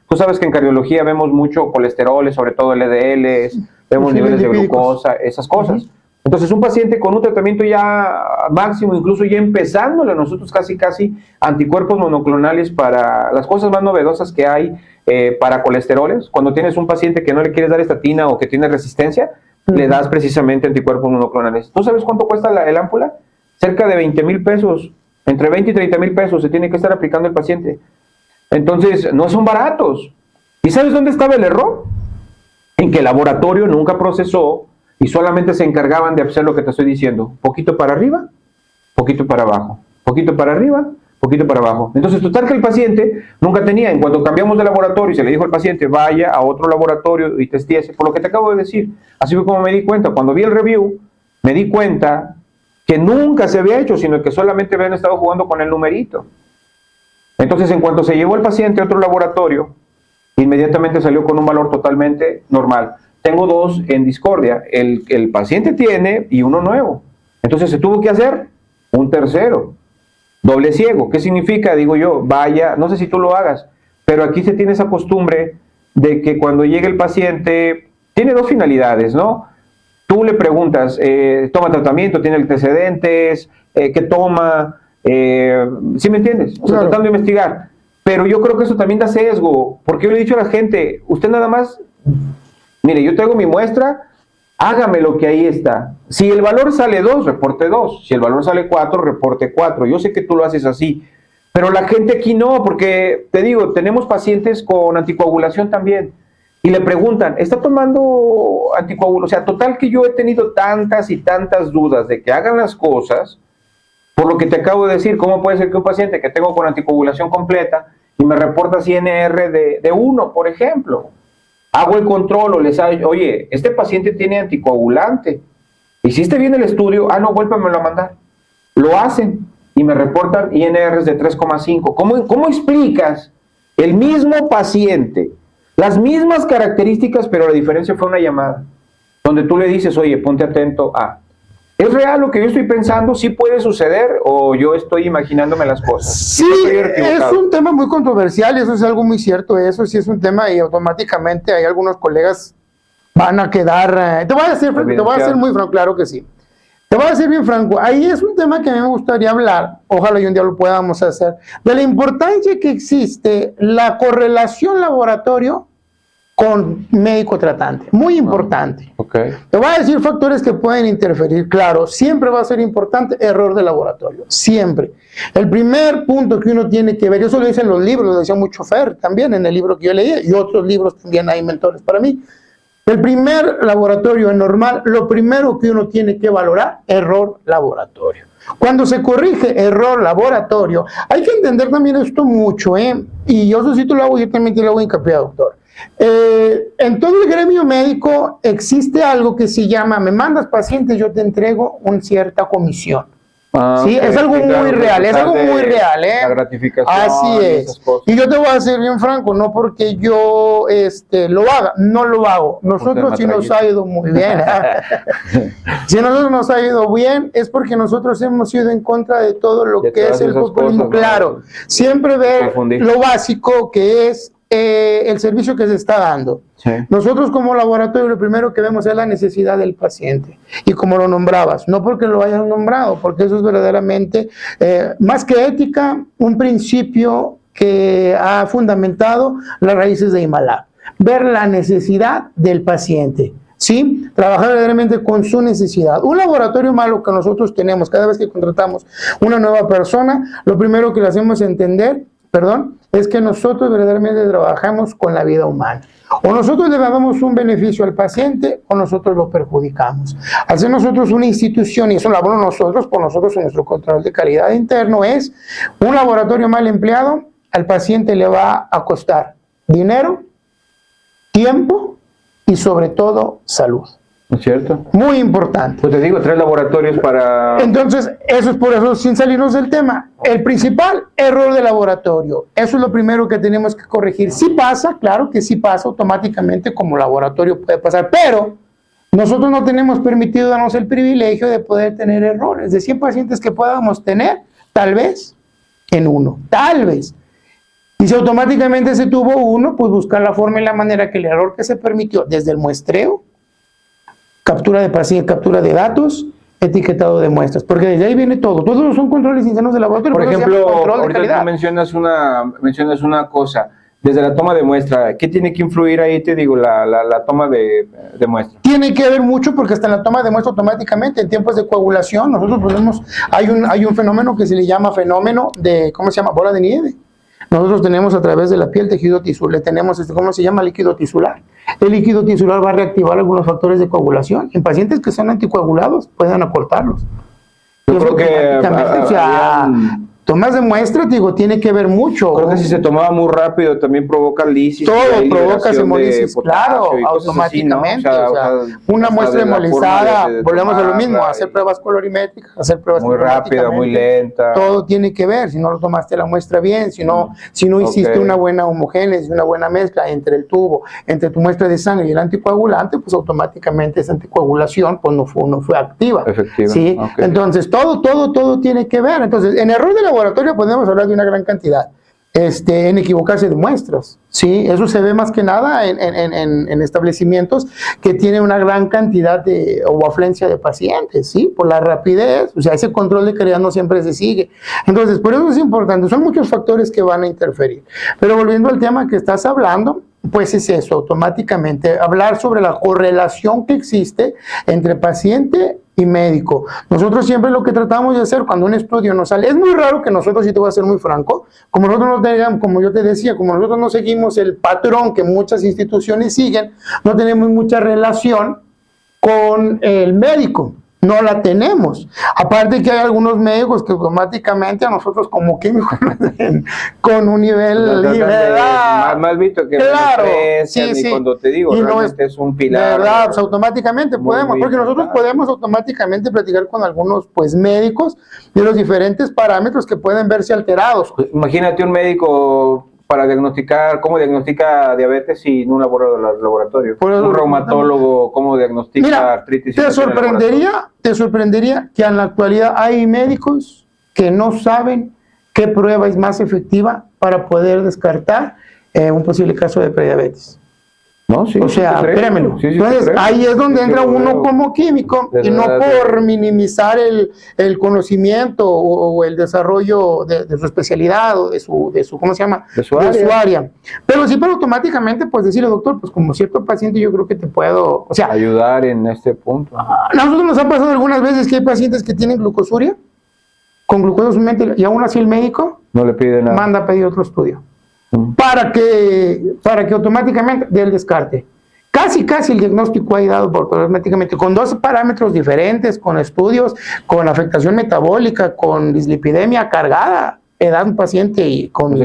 tú sabes que en cardiología vemos mucho colesterol, sobre todo LDLs, vemos niveles de glucosa, esas cosas. Entonces un paciente con un tratamiento ya máximo, incluso ya empezándole nosotros casi anticuerpos monoclonales para las cosas más novedosas que hay para colesteroles, cuando tienes un paciente que no le quieres dar estatina o que tiene resistencia, le das precisamente anticuerpos monoclonales. ¿Tú sabes cuánto cuesta el ámpula? Cerca de 20,000 pesos, entre 20 y 30,000 pesos se tiene que estar aplicando el paciente. Entonces, no son baratos. ¿Y sabes dónde estaba el error? En que el laboratorio nunca procesó y solamente se encargaban de hacer lo que te estoy diciendo. Poquito para arriba, poquito para abajo. Poquito para arriba, poquito para abajo. Entonces, total que el paciente nunca tenía. En cuanto cambiamos de laboratorio y se le dijo al paciente, vaya a otro laboratorio y testíese, por lo que te acabo de decir. Así fue como me di cuenta. Cuando vi el review, me di cuenta que nunca se había hecho, sino que solamente habían estado jugando con el numerito. Entonces, en cuanto se llevó el paciente a otro laboratorio, inmediatamente salió con un valor totalmente normal. Tengo 2 en discordia, el paciente tiene y uno nuevo. Entonces, se tuvo que hacer un tercero, doble ciego. ¿Qué significa? Digo yo, vaya, no sé si tú lo hagas, pero aquí se tiene esa costumbre de que cuando llega el paciente, tiene 2 finalidades, ¿no? Tú le preguntas, ¿toma tratamiento? ¿Tiene antecedentes? ¿Qué toma? ¿Sí me entiendes? O sea, claro, tratando de investigar. Pero yo creo que eso también da sesgo, porque yo le he dicho a la gente, usted nada más, mire, yo traigo mi muestra, hágame lo que ahí está. Si el valor sale 2, reporte 2. Si el valor sale 4, reporte 4. Yo sé que tú lo haces así, pero la gente aquí no, porque te digo, tenemos pacientes con anticoagulación también. y le preguntan, ¿está tomando anticoagulantes? O sea, total que yo he tenido tantas y tantas dudas de que hagan las cosas, por lo que te acabo de decir. ¿Cómo puede ser que un paciente que tengo con anticoagulación completa y me reporta INR de 1, por ejemplo? Hago el control o les hago, oye, este paciente tiene anticoagulante. ¿Hiciste bien el estudio? Ah, no, vuélvemelo a mandar. Lo hacen y me reportan INRs de 3,5. ¿Cómo explicas el mismo paciente, las mismas características, pero la diferencia fue una llamada, donde tú le dices, oye, ponte atento a... ¿Es real lo que yo estoy pensando? ¿Sí puede suceder o yo estoy imaginándome las cosas? Sí, es un tema muy controversial, eso es algo muy cierto, eso sí es un tema y automáticamente hay algunos colegas van a quedar... Te voy a ser muy franco, claro que sí. Te voy a decir bien franco, ahí es un tema que a mí me gustaría hablar, ojalá y un día lo podamos hacer, de la importancia que existe la correlación laboratorio con médico tratante, muy importante. Okay. Te voy a decir factores que pueden interferir, claro, siempre va a ser importante error de laboratorio, siempre. El primer punto que uno tiene que ver, eso lo dicen los libros, lo decía mucho Fer también en el libro que yo leí, y otros libros también hay mentores para mí. El primer laboratorio anormal, lo primero que uno tiene que valorar, error laboratorio. Cuando se corrige error laboratorio, hay que entender también esto mucho, y yo eso sí te lo hago, yo también te lo hago hincapié, doctor. En todo el gremio médico existe algo que se llama, me mandas pacientes, yo te entrego una cierta comisión. Sí, okay, es algo muy real, es algo muy real, La gratificación. Así es. Y yo te voy a ser bien franco, no porque yo lo haga, no lo hago. Nosotros sí nos ha ido muy bien. Si a nosotros nos ha ido bien, es porque nosotros hemos ido en contra de todo lo que es el populismo. Claro, siempre ver lo básico que es el servicio que se está dando. Sí. Nosotros como laboratorio lo primero que vemos es la necesidad del paciente y como lo nombrabas, no porque lo hayan nombrado, porque eso es verdaderamente más que ética, un principio que ha fundamentado las raíces de Himalaya, ver la necesidad del paciente. ¿Sí? Trabajar verdaderamente con su necesidad. Un laboratorio malo que nosotros tenemos cada vez que contratamos una nueva persona, lo primero que le hacemos entender, es que nosotros verdaderamente trabajamos con la vida humana. O nosotros le damos un beneficio al paciente o nosotros lo perjudicamos. Al ser nosotros una institución, y eso lo hablamos nosotros, por nosotros en nuestro control de calidad interno, es un laboratorio mal empleado, al paciente le va a costar dinero, tiempo y sobre todo salud. ¿No es cierto? Muy importante. Pues te digo, 3 laboratorios para... Entonces, eso es por eso, sin salirnos del tema. El principal, error de laboratorio. Eso es lo primero que tenemos que corregir. Sí pasa, claro que sí pasa automáticamente, como laboratorio puede pasar, pero nosotros no tenemos permitido darnos el privilegio de poder tener errores. De 100 pacientes que podamos tener, tal vez en uno, tal vez. Y si automáticamente se tuvo uno, pues buscar la forma y la manera que el error que se permitió desde el muestreo, captura de paciente, captura de datos, etiquetado de muestras, porque desde ahí viene todo. Todos son controles internos de laboratorio. Por ejemplo, ahorita tú mencionas una cosa, desde la toma de muestra, ¿qué tiene que influir ahí, te digo, la toma de muestra? Tiene que ver mucho porque hasta en la toma de muestra automáticamente, en tiempos de coagulación, nosotros ponemos, hay un fenómeno que se le llama fenómeno de, ¿cómo se llama? Bola de nieve. Nosotros tenemos a través de la piel tejido tisular, tenemos ¿cómo se llama? Líquido tisular. El líquido tisular va a reactivar algunos factores de coagulación. En pacientes que son anticoagulados pueden acortarlos. Yo creo que tomas de muestra, digo, tiene que ver mucho. Creo que si se tomaba muy rápido también provoca lisis. Todo provoca hemolisis, claro, automáticamente. Así, ¿no? O sea, una muestra hemolizada, volvemos a lo mismo, hacer pruebas colorimétricas, hacer pruebas muy rápida, muy lenta. Todo tiene que ver, si no lo tomaste la muestra bien, si no hiciste una buena homogénesis, una buena mezcla entre el tubo, entre tu muestra de sangre y el anticoagulante, pues automáticamente esa anticoagulación pues no fue activa. Efectiva. ¿Sí? Okay. Entonces, todo tiene que ver. Entonces, en error de laboratorio podemos hablar de una gran cantidad, en equivocarse de muestras, ¿sí? Eso se ve más que nada en establecimientos que tienen una gran cantidad o afluencia de pacientes, ¿sí? Por la rapidez, o sea, ese control de calidad no siempre se sigue. Entonces, por eso es importante, son muchos factores que van a interferir. Pero volviendo al tema que estás hablando, pues es eso, automáticamente, hablar sobre la correlación que existe entre paciente y médico. Nosotros siempre lo que tratamos de hacer cuando un estudio nos sale, es muy raro que nosotros, sí te voy a ser muy franco, como nosotros no tenemos, como yo te decía, como nosotros no seguimos el patrón que muchas instituciones siguen, no tenemos mucha relación con el médico. No la tenemos. Aparte que hay algunos médicos que automáticamente a nosotros como químicos con un nivel de edad. Más visto que claro, sí, sí. Cuando te digo, y realmente es un pilar. De verdad, pues automáticamente podemos, porque nosotros podemos automáticamente platicar con algunos pues médicos de los diferentes parámetros que pueden verse alterados. Imagínate un médico para diagnosticar, ¿cómo diagnostica diabetes sin un laboratorio? Un reumatólogo, ¿cómo diagnostica artritis? Te sorprendería que en la actualidad hay médicos que no saben qué prueba es más efectiva para poder descartar un posible caso de prediabetes. No, sí, o sea, créemelo. Sí, entonces, ahí es donde entra uno como químico y no por minimizar el conocimiento o el desarrollo de su especialidad o de su ¿cómo se llama? De su área. Pero sí, pero automáticamente, pues decirle, doctor, pues como cierto paciente yo creo que te puedo, o sea, ayudar en este punto. A nosotros nos ha pasado algunas veces que hay pacientes que tienen glucosuria con glucosa en su mente y aún así el médico no le pide nada. Manda a pedir otro estudio. Para que automáticamente dé el descarte. Casi el diagnóstico ahí dado por automáticamente, con dos parámetros diferentes, con estudios, con afectación metabólica, con dislipidemia cargada, edad un paciente y con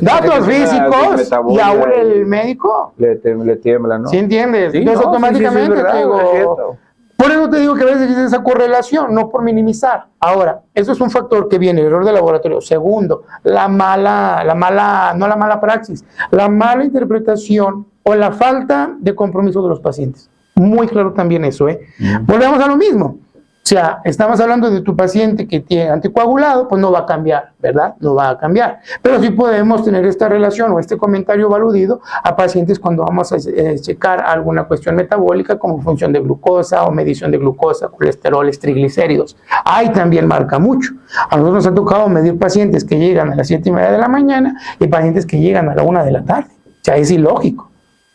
datos físicos, y aún el médico le tiembla, ¿no? ¿Sí entiendes? Sí, entonces automáticamente te digo, por eso te digo que a veces existe esa correlación, no por minimizar. Ahora, eso es un factor que viene, el error de laboratorio. Segundo, la mala praxis, la mala interpretación o la falta de compromiso de los pacientes. Muy claro también eso, ¿eh? Volvemos a lo mismo. O sea, estamos hablando de tu paciente que tiene anticoagulado, pues no va a cambiar, ¿verdad? No va a cambiar. Pero sí podemos tener esta relación o este comentario aludido a pacientes cuando vamos a checar alguna cuestión metabólica como función de glucosa o medición de glucosa, colesteroles, triglicéridos. Ahí también marca mucho. A nosotros nos ha tocado medir pacientes que llegan a las 7:30 de la mañana y pacientes que llegan a la 1 de la tarde. O sea, es ilógico.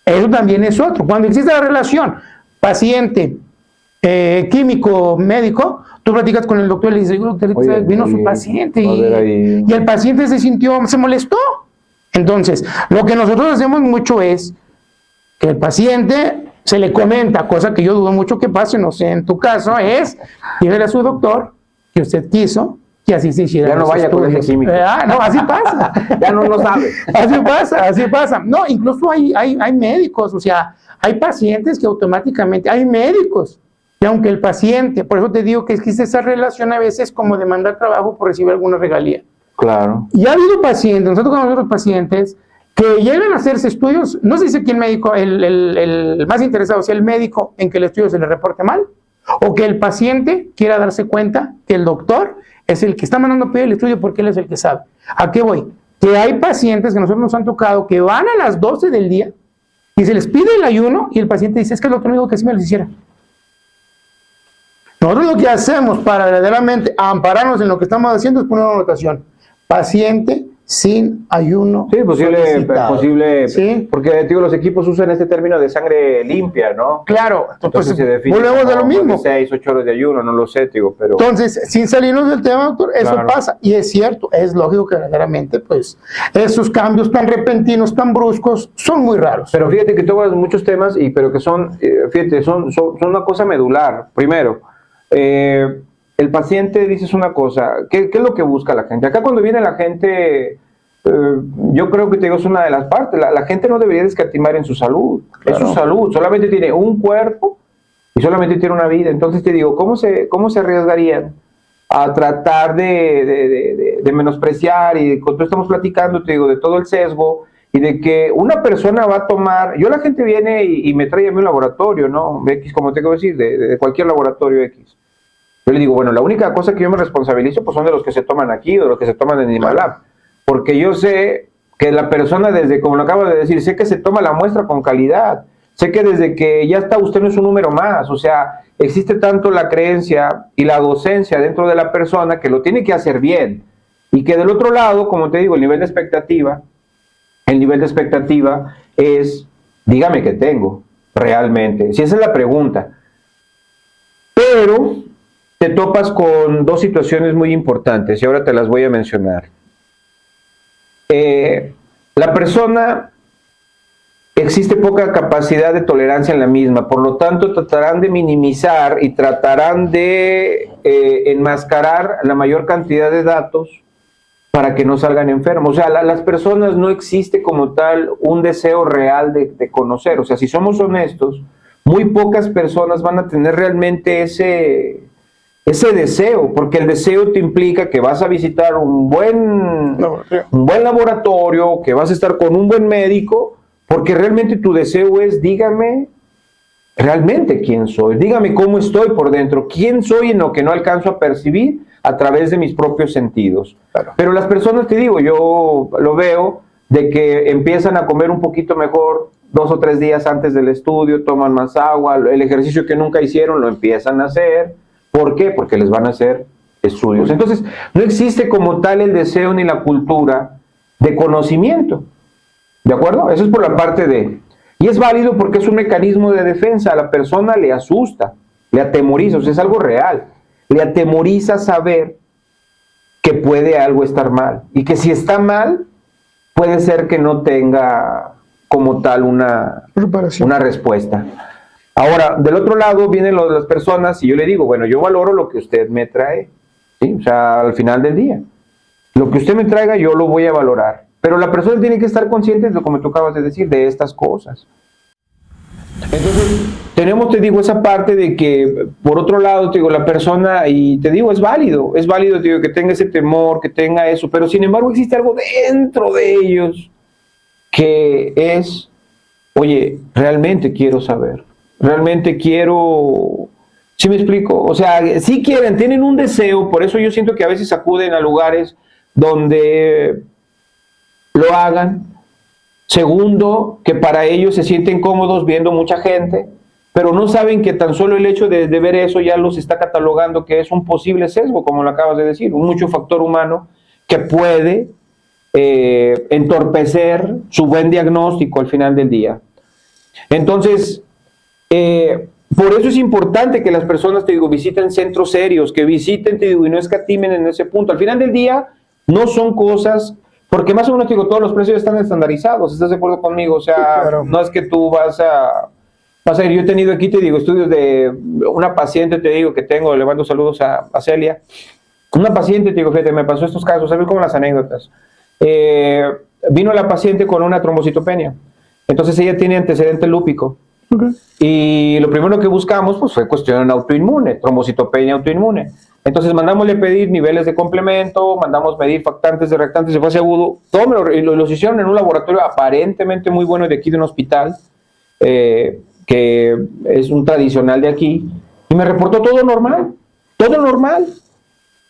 Eso también es otro. Cuando existe la relación paciente químico médico, tú platicas con el doctor y le dices, doctor, vino su paciente y el paciente se molestó. Entonces, lo que nosotros hacemos mucho es que el paciente se le comenta, cosa que yo dudo mucho que pase, no sé, en tu caso, es dígale a su doctor que usted quiso que así se hiciera. Ya no vaya con ese químico. No, así pasa. Ya no lo sabe. Así pasa. No, incluso hay médicos, o sea, hay pacientes que automáticamente, hay médicos. Y aunque el paciente, por eso te digo que existe esa relación a veces como demandar trabajo por recibir alguna regalía. Claro. Y ha habido pacientes, nosotros conocemos otros pacientes que llegan a hacerse estudios, no sé si aquí el médico, el más interesado sea el médico en que el estudio se le reporte mal, o que el paciente quiera darse cuenta que el doctor es el que está mandando a pedir el estudio porque él es el que sabe. ¿A qué voy? Que hay pacientes que nosotros nos han tocado que van a las 12 del día y se les pide el ayuno y el paciente dice, es que el doctor me dijo que sí me lo hiciera. Nosotros lo que hacemos para verdaderamente ampararnos en lo que estamos haciendo es poner una anotación. Paciente sin ayuno. Sí, posible, ¿sí? Porque digo, los equipos usan este término de sangre limpia, ¿no? Claro, entonces se define volvemos a lo mismo. 6, 8 horas de ayuno, no lo sé, digo, pero... Entonces, sin salirnos del tema, doctor, eso pasa, y es cierto, es lógico que verdaderamente, pues, esos cambios tan repentinos, tan bruscos, son muy raros. Pero fíjate que tocas muchos temas, pero que son, fíjate, son una cosa medular. Primero, el paciente, dices una cosa, ¿qué es lo que busca la gente? Acá cuando viene la gente, yo creo que te digo, es una de las partes, la gente no debería escatimar en su salud, claro. Es su salud, solamente tiene un cuerpo y solamente tiene una vida. Entonces te digo, ¿cómo se arriesgarían a tratar de menospreciar? Y cuando estamos platicando, te digo, de todo el sesgo y de que una persona va a tomar, la gente viene y me trae a mí un laboratorio, ¿no? X, como te quiero decir, de cualquier laboratorio X. Yo le digo, bueno, la única cosa que yo me responsabilizo pues son de los que se toman aquí o de los que se toman en Animalab, porque yo sé que la persona, desde, como lo acabo de decir, sé que se toma la muestra con calidad, sé que desde que ya está usted no es un número más, o sea, existe tanto la creencia y la docencia dentro de la persona que lo tiene que hacer bien, y que del otro lado, como te digo, el nivel de expectativa es, dígame qué tengo, realmente, si esa es la pregunta. Pero te topas con dos situaciones muy importantes y ahora te las voy a mencionar. La persona, existe poca capacidad de tolerancia en la misma, por lo tanto tratarán de minimizar y tratarán de enmascarar la mayor cantidad de datos para que no salgan enfermos. O sea, las personas no existe como tal un deseo real de conocer. O sea, si somos honestos, muy pocas personas van a tener realmente ese deseo, porque el deseo te implica que vas a visitar un buen laboratorio, que vas a estar con un buen médico, porque realmente tu deseo es, dígame realmente quién soy, dígame cómo estoy por dentro, quién soy en lo que no alcanzo a percibir a través de mis propios sentidos. Claro. Pero las personas, te digo, yo lo veo, de que empiezan a comer un poquito mejor 2 o 3 días antes del estudio, toman más agua, el ejercicio que nunca hicieron lo empiezan a hacer. ¿Por qué? Porque les van a hacer estudios. Entonces, no existe como tal el deseo ni la cultura de conocimiento. ¿De acuerdo? Eso es por la parte de... Y es válido porque es un mecanismo de defensa. A la persona le asusta, le atemoriza, o sea, es algo real. Le atemoriza saber que puede algo estar mal. Y que si está mal, puede ser que no tenga como tal una respuesta. Ahora, del otro lado vienen las personas y yo le digo, bueno, yo valoro lo que usted me trae, ¿sí? O sea, al final del día. Lo que usted me traiga yo lo voy a valorar. Pero la persona tiene que estar consciente de, como tú acabas de decir, de estas cosas. Entonces, tenemos, te digo, esa parte de que, por otro lado, te digo, la persona, y te digo, es válido, te digo, que tenga ese temor, que tenga eso, pero sin embargo existe algo dentro de ellos que es, oye, realmente quiero saber, realmente quiero, ¿sí me explico? O sea, sí quieren, tienen un deseo, por eso yo siento que a veces acuden a lugares donde lo hagan. Segundo, que para ellos se sienten cómodos viendo mucha gente, pero no saben que tan solo el hecho de ver eso ya los está catalogando que es un posible sesgo, como lo acabas de decir, un mucho factor humano que puede entorpecer su buen diagnóstico al final del día. Entonces, por eso es importante que las personas, te digo, visiten centros serios, que visiten, te digo, y no escatimen en ese punto. Al final del día, no son cosas... Porque más o menos, digo, todos los precios están estandarizados, ¿estás de acuerdo conmigo? O sea, sí, claro. No es que tú vas a ir. Yo he tenido aquí, te digo, estudios de una paciente, te digo, que tengo, le mando saludos a Celia. Una paciente, te digo, fíjate, me pasó estos casos, ¿sabes cómo las anécdotas? Vino la paciente con una trombocitopenia. Entonces ella tiene antecedente lúpico. Okay. Y lo primero que buscamos, pues, fue cuestión autoinmune, trombocitopenia autoinmune. Entonces mandamosle pedir niveles de complemento, mandamos medir factantes de reactantes de fase agudo, todo los hicieron en un laboratorio aparentemente muy bueno de aquí de un hospital, que es un tradicional de aquí, y me reportó todo normal, todo normal.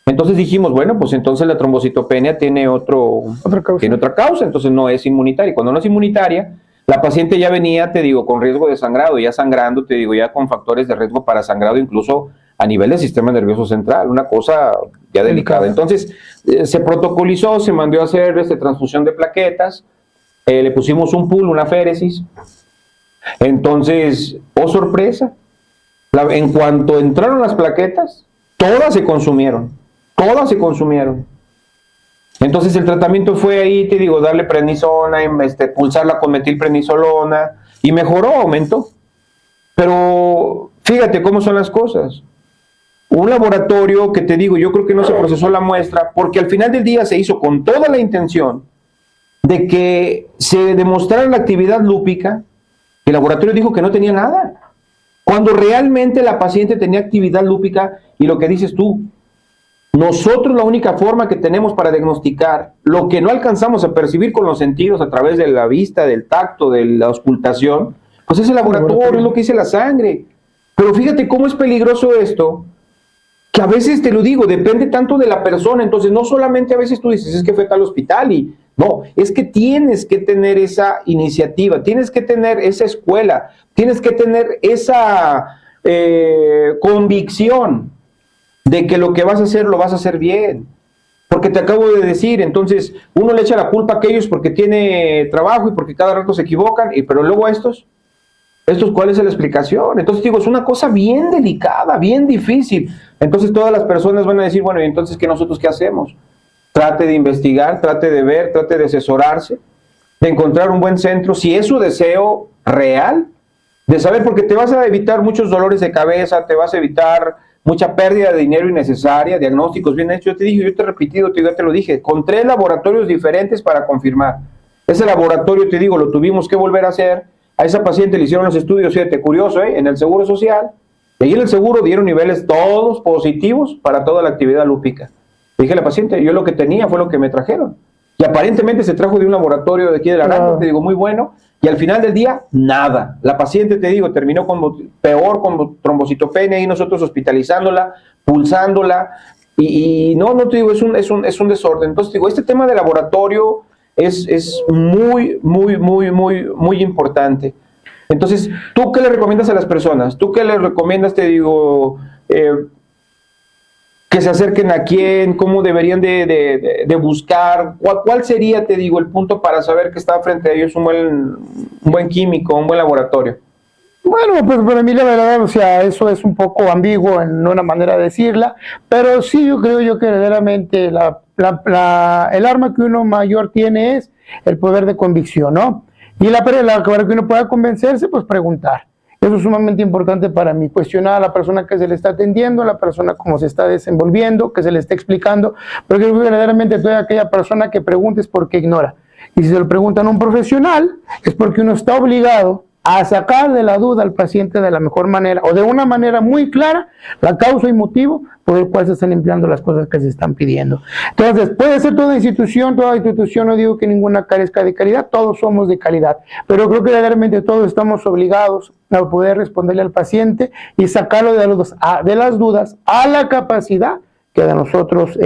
Entonces dijimos, bueno, pues entonces la trombocitopenia tiene otra causa, entonces no es inmunitaria. Cuando no es inmunitaria, la paciente ya venía, te digo, con riesgo de sangrado, ya sangrando, te digo, ya con factores de riesgo para sangrado, incluso a nivel del sistema nervioso central, una cosa ya delicada. Entonces, se protocolizó, se mandó a hacer transfusión de plaquetas, le pusimos un pool, una féresis. Entonces, oh sorpresa, en cuanto entraron las plaquetas, todas se consumieron. Entonces, el tratamiento fue ahí, te digo, darle prednisona, pulsarla con metilprednisolona, y mejoró, aumentó. Pero fíjate cómo son las cosas. Un laboratorio que, te digo, yo creo que no se procesó la muestra, porque al final del día se hizo con toda la intención de que se demostrara la actividad lúpica. El laboratorio dijo que no tenía nada, cuando realmente la paciente tenía actividad lúpica. Y lo que dices tú, nosotros la única forma que tenemos para diagnosticar lo que no alcanzamos a percibir con los sentidos a través de la vista, del tacto, de la auscultación, pues es el laboratorio, es lo que dice la sangre. Pero fíjate cómo es peligroso esto, que a veces, te lo digo, depende tanto de la persona. Entonces no solamente a veces tú dices, es que fue tal hospital, y no, es que tienes que tener esa iniciativa, tienes que tener esa escuela, tienes que tener esa convicción de que lo que vas a hacer lo vas a hacer bien. Porque te acabo de decir, entonces uno le echa la culpa a aquellos porque tiene trabajo y porque cada rato se equivocan, pero luego a estos ¿Cuál es la explicación? Entonces digo, es una cosa bien delicada, bien difícil. Entonces todas las personas van a decir, bueno, ¿y entonces nosotros qué hacemos? Trate de investigar, trate de ver, trate de asesorarse, de encontrar un buen centro, si es su deseo real, de saber, porque te vas a evitar muchos dolores de cabeza, te vas a evitar mucha pérdida de dinero innecesaria, diagnósticos bien hechos. Yo te dije, yo te he repetido, ya te lo dije, con 3 laboratorios diferentes para confirmar. Ese laboratorio, te digo, lo tuvimos que volver a hacer. A esa paciente le hicieron los estudios, fíjate, curioso, en el Seguro Social, y ahí en el Seguro dieron niveles todos positivos para toda la actividad lúpica. Le dije a la paciente, yo lo que tenía fue lo que me trajeron. Y aparentemente se trajo de un laboratorio de aquí de la Arango, te digo, muy bueno, y al final del día, nada. La paciente, te digo, terminó peor con trombocitopenia y nosotros hospitalizándola, pulsándola, y no te digo, es un desorden. Entonces, digo, este tema de laboratorio es muy, muy, muy, muy, muy importante. Entonces, ¿tú qué le recomiendas a las personas? ¿Tú qué le recomiendas, te digo, que se acerquen a quién, cómo deberían de buscar? ¿Cuál sería, te digo, el punto para saber que está frente a ellos un buen químico, un buen laboratorio? Bueno, pues para mí la verdad, o sea, eso es un poco ambiguo en una manera de decirla, pero sí yo creo yo que verdaderamente el arma que uno mayor tiene es el poder de convicción, ¿no? Y para que uno pueda convencerse, pues preguntar. Eso es sumamente importante para mí, cuestionar a la persona que se le está atendiendo, a la persona cómo se está desenvolviendo, que se le está explicando, porque verdaderamente toda aquella persona que pregunte es porque ignora. Y si se lo preguntan a un profesional, es porque uno está obligado a sacar de la duda al paciente de la mejor manera o de una manera muy clara la causa y motivo por el cual se están empleando las cosas que se están pidiendo. Entonces, puede ser toda institución, no digo que ninguna carezca de calidad, todos somos de calidad, pero creo que realmente todos estamos obligados a poder responderle al paciente y sacarlo de las dudas a la capacidad que de nosotros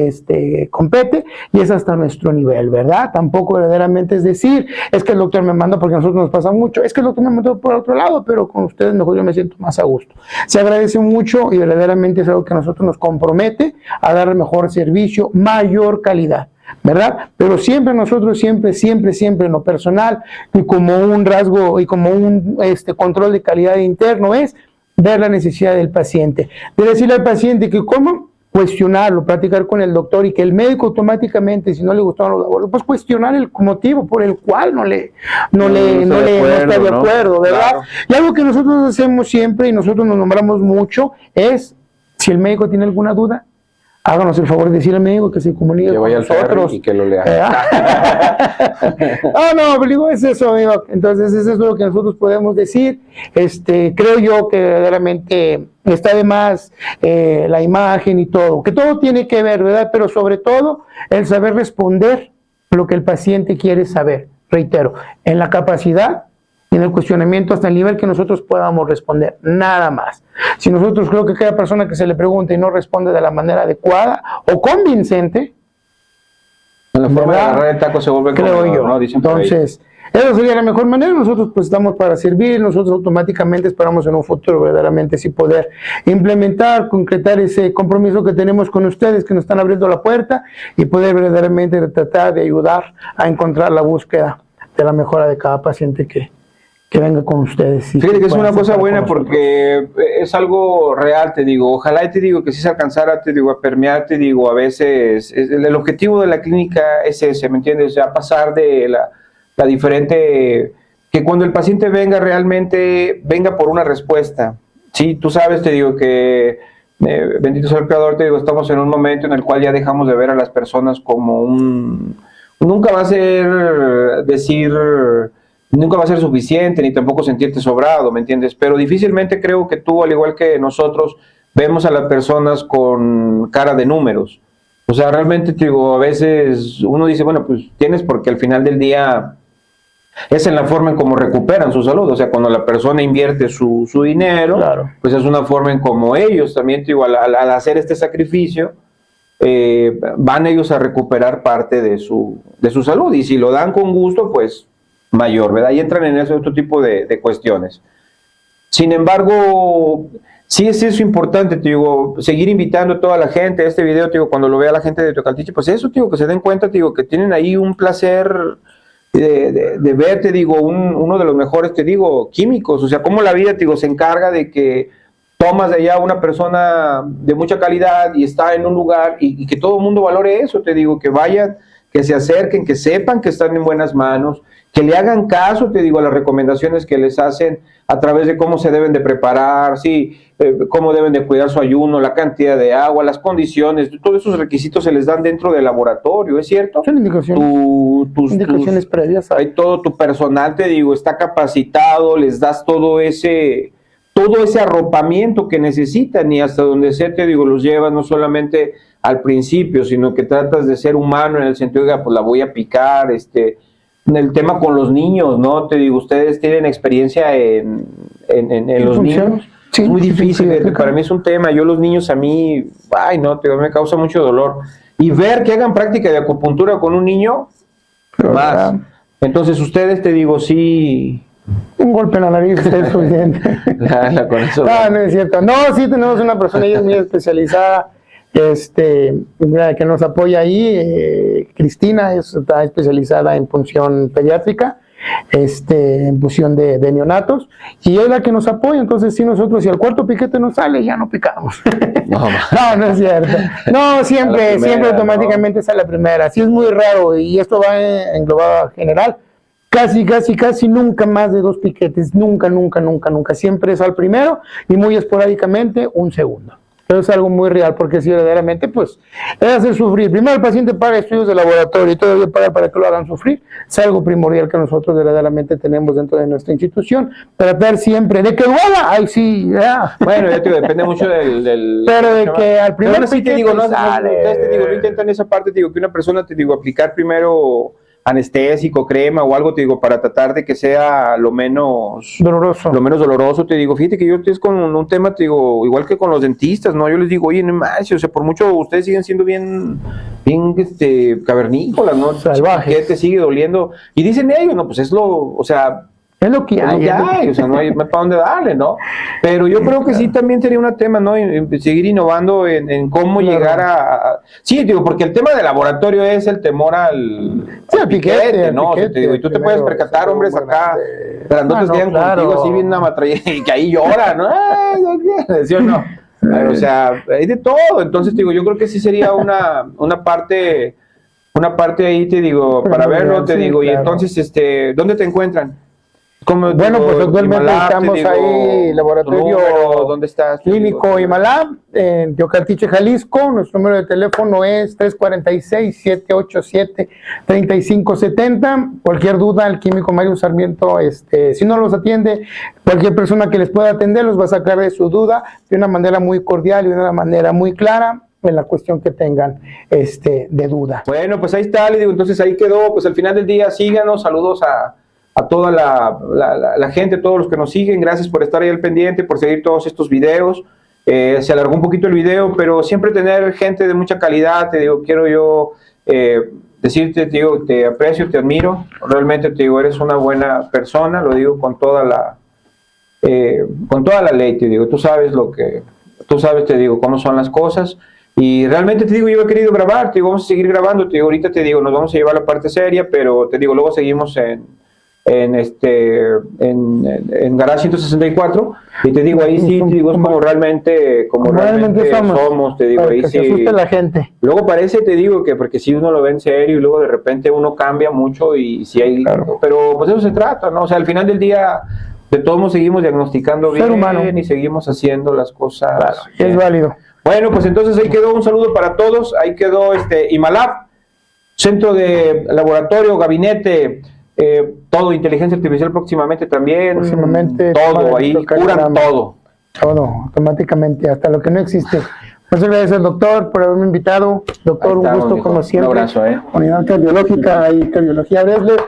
compete, y es hasta nuestro nivel, ¿verdad? Tampoco verdaderamente es decir, es que el doctor me mandó, porque a nosotros nos pasa mucho, es que el doctor me mandó por otro lado, pero con ustedes mejor yo me siento más a gusto. Se agradece mucho y verdaderamente es algo que a nosotros nos compromete a dar el mejor servicio, mayor calidad, ¿verdad? Pero siempre nosotros, siempre en lo personal, y como un rasgo y como un control de calidad interno, es ver la necesidad del paciente, de decirle al paciente que cómo cuestionarlo, platicar con el doctor, y que el médico automáticamente, si no le gustaron los laboratorios, pues cuestionar el motivo por el cual no está de acuerdo, ¿verdad? Claro. Y algo que nosotros hacemos siempre y nosotros nos nombramos mucho es, si el médico tiene alguna duda, háganos el favor de decirle al médico que se comunique que con nosotros y que lo lea. Pero digo, es eso, amigo. Entonces, eso es lo que nosotros podemos decir. Creo yo que verdaderamente está de más la imagen y todo, que todo tiene que ver, ¿verdad? Pero sobre todo, el saber responder lo que el paciente quiere saber. Reitero, en la capacidad y en el cuestionamiento hasta el nivel que nosotros podamos responder, nada más. Si nosotros, creo que cada persona que se le pregunte y no responde de la manera adecuada o convincente, la forma de agarrar el taco se vuelve, creo yo, ¿no? Entonces, esa sería la mejor manera. Nosotros pues estamos para servir, nosotros automáticamente esperamos en un futuro verdaderamente sí poder implementar, concretar ese compromiso que tenemos con ustedes, que nos están abriendo la puerta, y poder verdaderamente tratar de ayudar a encontrar la búsqueda de la mejora de cada paciente que venga con ustedes. Fíjate que es una cosa buena porque es algo real, te digo. Ojalá, te digo, que si se alcanzara, te digo, a permear, te digo, a veces el objetivo de la clínica es ese, ¿me entiendes? O sea, pasar de la diferente, que cuando el paciente venga realmente venga por una respuesta. Sí, tú sabes, te digo, que bendito sea el Creador, te digo, estamos en un momento en el cual ya dejamos de ver a las personas como nunca va a ser nunca va a ser suficiente, ni tampoco sentirte sobrado, ¿me entiendes? Pero difícilmente creo que tú, al igual que nosotros, vemos a las personas con cara de números. O sea, realmente, te digo, a veces uno dice, bueno, pues tienes, porque al final del día es en la forma en cómo recuperan su salud. O sea, cuando la persona invierte su dinero, claro, pues es una forma en cómo ellos también, te digo, al hacer este sacrificio, van ellos a recuperar parte de su salud. Y si lo dan con gusto, pues mayor, ¿verdad? Y entran en ese otro tipo de cuestiones. Sin embargo, sí es eso importante, te digo, seguir invitando a toda la gente a este video, te digo, cuando lo vea la gente de Tocaltiche, pues eso, te digo, que se den cuenta, te digo, que tienen ahí un placer de ver, te digo, uno de los mejores, te digo, químicos, o sea, cómo la vida, te digo, se encarga de que tomas de allá una persona de mucha calidad y está en un lugar y que todo el mundo valore eso, te digo, que vayan, que se acerquen, que sepan que están en buenas manos, que le hagan caso, te digo, a las recomendaciones que les hacen a través de cómo se deben de preparar, sí, cómo deben de cuidar su ayuno, la cantidad de agua, las condiciones, todos esos requisitos se les dan dentro del laboratorio, ¿es cierto? Son indicaciones, indicaciones previas. Hay todo tu personal, te digo, está capacitado, les das todo ese arropamiento que necesitan y hasta donde sea, te digo, los llevas no solamente al principio, sino que tratas de ser humano en el sentido de, pues la voy a picar, en el tema con los niños, ¿no? Te digo, ustedes tienen experiencia en los niños. Sí, es muy difícil, para mí es un tema. Yo los niños a mí, ay, no, te digo, me causa mucho dolor. Y ver que hagan práctica de acupuntura con un niño, más. Entonces ustedes, te digo, sí... Un golpe en la nariz es suficiente. Con eso, no es cierto. No, sí tenemos una persona, ella es muy especializada, que nos apoya ahí, Cristina, está especializada en punción pediátrica, en punción de neonatos, y es la que nos apoya. Entonces, si nosotros, si el cuarto piquete nos sale, ya no picamos. No es cierto. No, siempre automáticamente sale la primera. Sí, es muy raro, y esto va englobado a general. Casi nunca más de 2 piquetes, nunca. Siempre es al primero y muy esporádicamente un segundo. Eso es algo muy real, porque si verdaderamente, pues, es hacer sufrir. Primero el paciente paga estudios de laboratorio y todavía paga para que lo hagan sufrir. Es algo primordial que nosotros verdaderamente tenemos dentro de nuestra institución. Tratar siempre de que duela, ay sí, ya. Bueno, ya te digo, depende mucho del pero de que al primer piquete sí te digo, no intentan esa parte, te digo, que una persona, te digo, aplicar primero anestésico, crema o algo, te digo, para tratar de que sea lo menos doloroso, te digo, fíjate que yo estoy con un tema, te digo, igual que con los dentistas, ¿no? Yo les digo, oye, no más, o sea, por mucho ustedes siguen siendo bien cavernícolas, ¿no? Salvajes. Que te sigue doliendo, y dicen ellos, no, pues es o sea, es lo que hay, o sea, no hay para dónde darle, ¿no? Pero yo creo que sí también sería un tema, ¿no? Seguir innovando en cómo llegar a... Sí, digo, porque el tema del laboratorio es el temor al piquete, ¿no? O sea, te digo, y tú te puedes percatar, hombres acá, grandotes que llegan contigo así bien una matralla y que ahí lloran, ¿no? ¿Sí o no? O sea, hay de todo. Entonces, digo, yo creo que sí sería una parte ahí, te digo, para verlo, te digo, y entonces, ¿dónde te encuentran? Bueno, pues actualmente estamos ahí, laboratorio ¿dónde estás? Clínico Imalab, en Teocaltiche, Jalisco. Nuestro número de teléfono es 346-787-3570. Cualquier duda, el químico Mario Sarmiento, si no los atiende, cualquier persona que les pueda atender los va a sacar de su duda de una manera muy cordial y de una manera muy clara en la cuestión que tengan de duda. Bueno, pues ahí está, le digo, entonces ahí quedó. Pues al final del día, síganos, saludos a toda la gente, todos los que nos siguen. Gracias por estar ahí al pendiente, por seguir todos estos videos. Se alargó un poquito el video, pero siempre tener gente de mucha calidad. Te digo, quiero yo decirte, te digo, te aprecio, te admiro. Realmente, te digo, eres una buena persona, lo digo con toda la ley, te digo. Tú sabes, te digo, cómo son las cosas. Y realmente, te digo, yo he querido grabar, te digo, vamos a seguir grabando. Te digo, ahorita, te digo, nos vamos a llevar la parte seria, pero te digo, luego seguimos en Garage 164, y te digo, ahí sí, te digo, es como realmente somos, te digo, ahí sí. Se asusta la gente. Luego parece, te digo, que porque si uno lo ve en serio y luego de repente uno cambia mucho y si hay, claro. Pero pues eso se trata, ¿no? O sea, al final del día, de todos modos seguimos diagnosticando bien humano. Y seguimos haciendo las cosas. Claro, es válido. Bueno, pues entonces ahí quedó, un saludo para todos, ahí quedó Imalab, centro de laboratorio, gabinete, todo, inteligencia artificial próximamente también, todo, ahí curan todo. Todo, automáticamente, hasta lo que no existe. Muchas gracias al doctor por haberme invitado. Doctor, un gusto como siempre. Un abrazo, Unidad cardiológica y cardiología Bresler,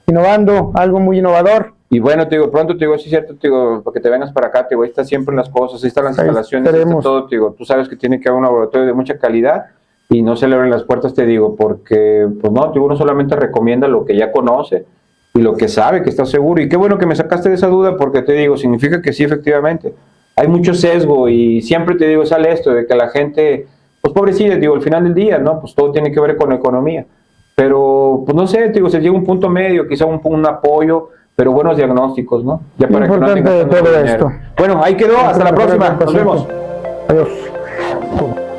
innovando, algo muy innovador. Y bueno, te digo, pronto, te digo, sí es cierto, te digo, para que te vengas para acá, te digo, ahí está siempre en las cosas, ahí están las instalaciones, ahí está todo, te digo, tú sabes que tiene que haber un laboratorio de mucha calidad y no se le abren las puertas, te digo, porque, pues no, te digo, uno solamente recomienda lo que ya conoce y lo que sabe, que está seguro. Y qué bueno que me sacaste de esa duda, porque te digo, significa que sí, efectivamente, hay mucho sesgo y siempre te digo, sale esto de que la gente, pues pobrecilla, digo, al final del día, ¿no? Pues todo tiene que ver con economía. Pero, pues no sé, te digo, se llega a un punto medio, quizá un apoyo, pero buenos diagnósticos, ¿no? Ya Lo para que no importante tengas de tanto todo dinero. esto. Bueno, ahí quedó, hasta la próxima, nos vemos. Adiós.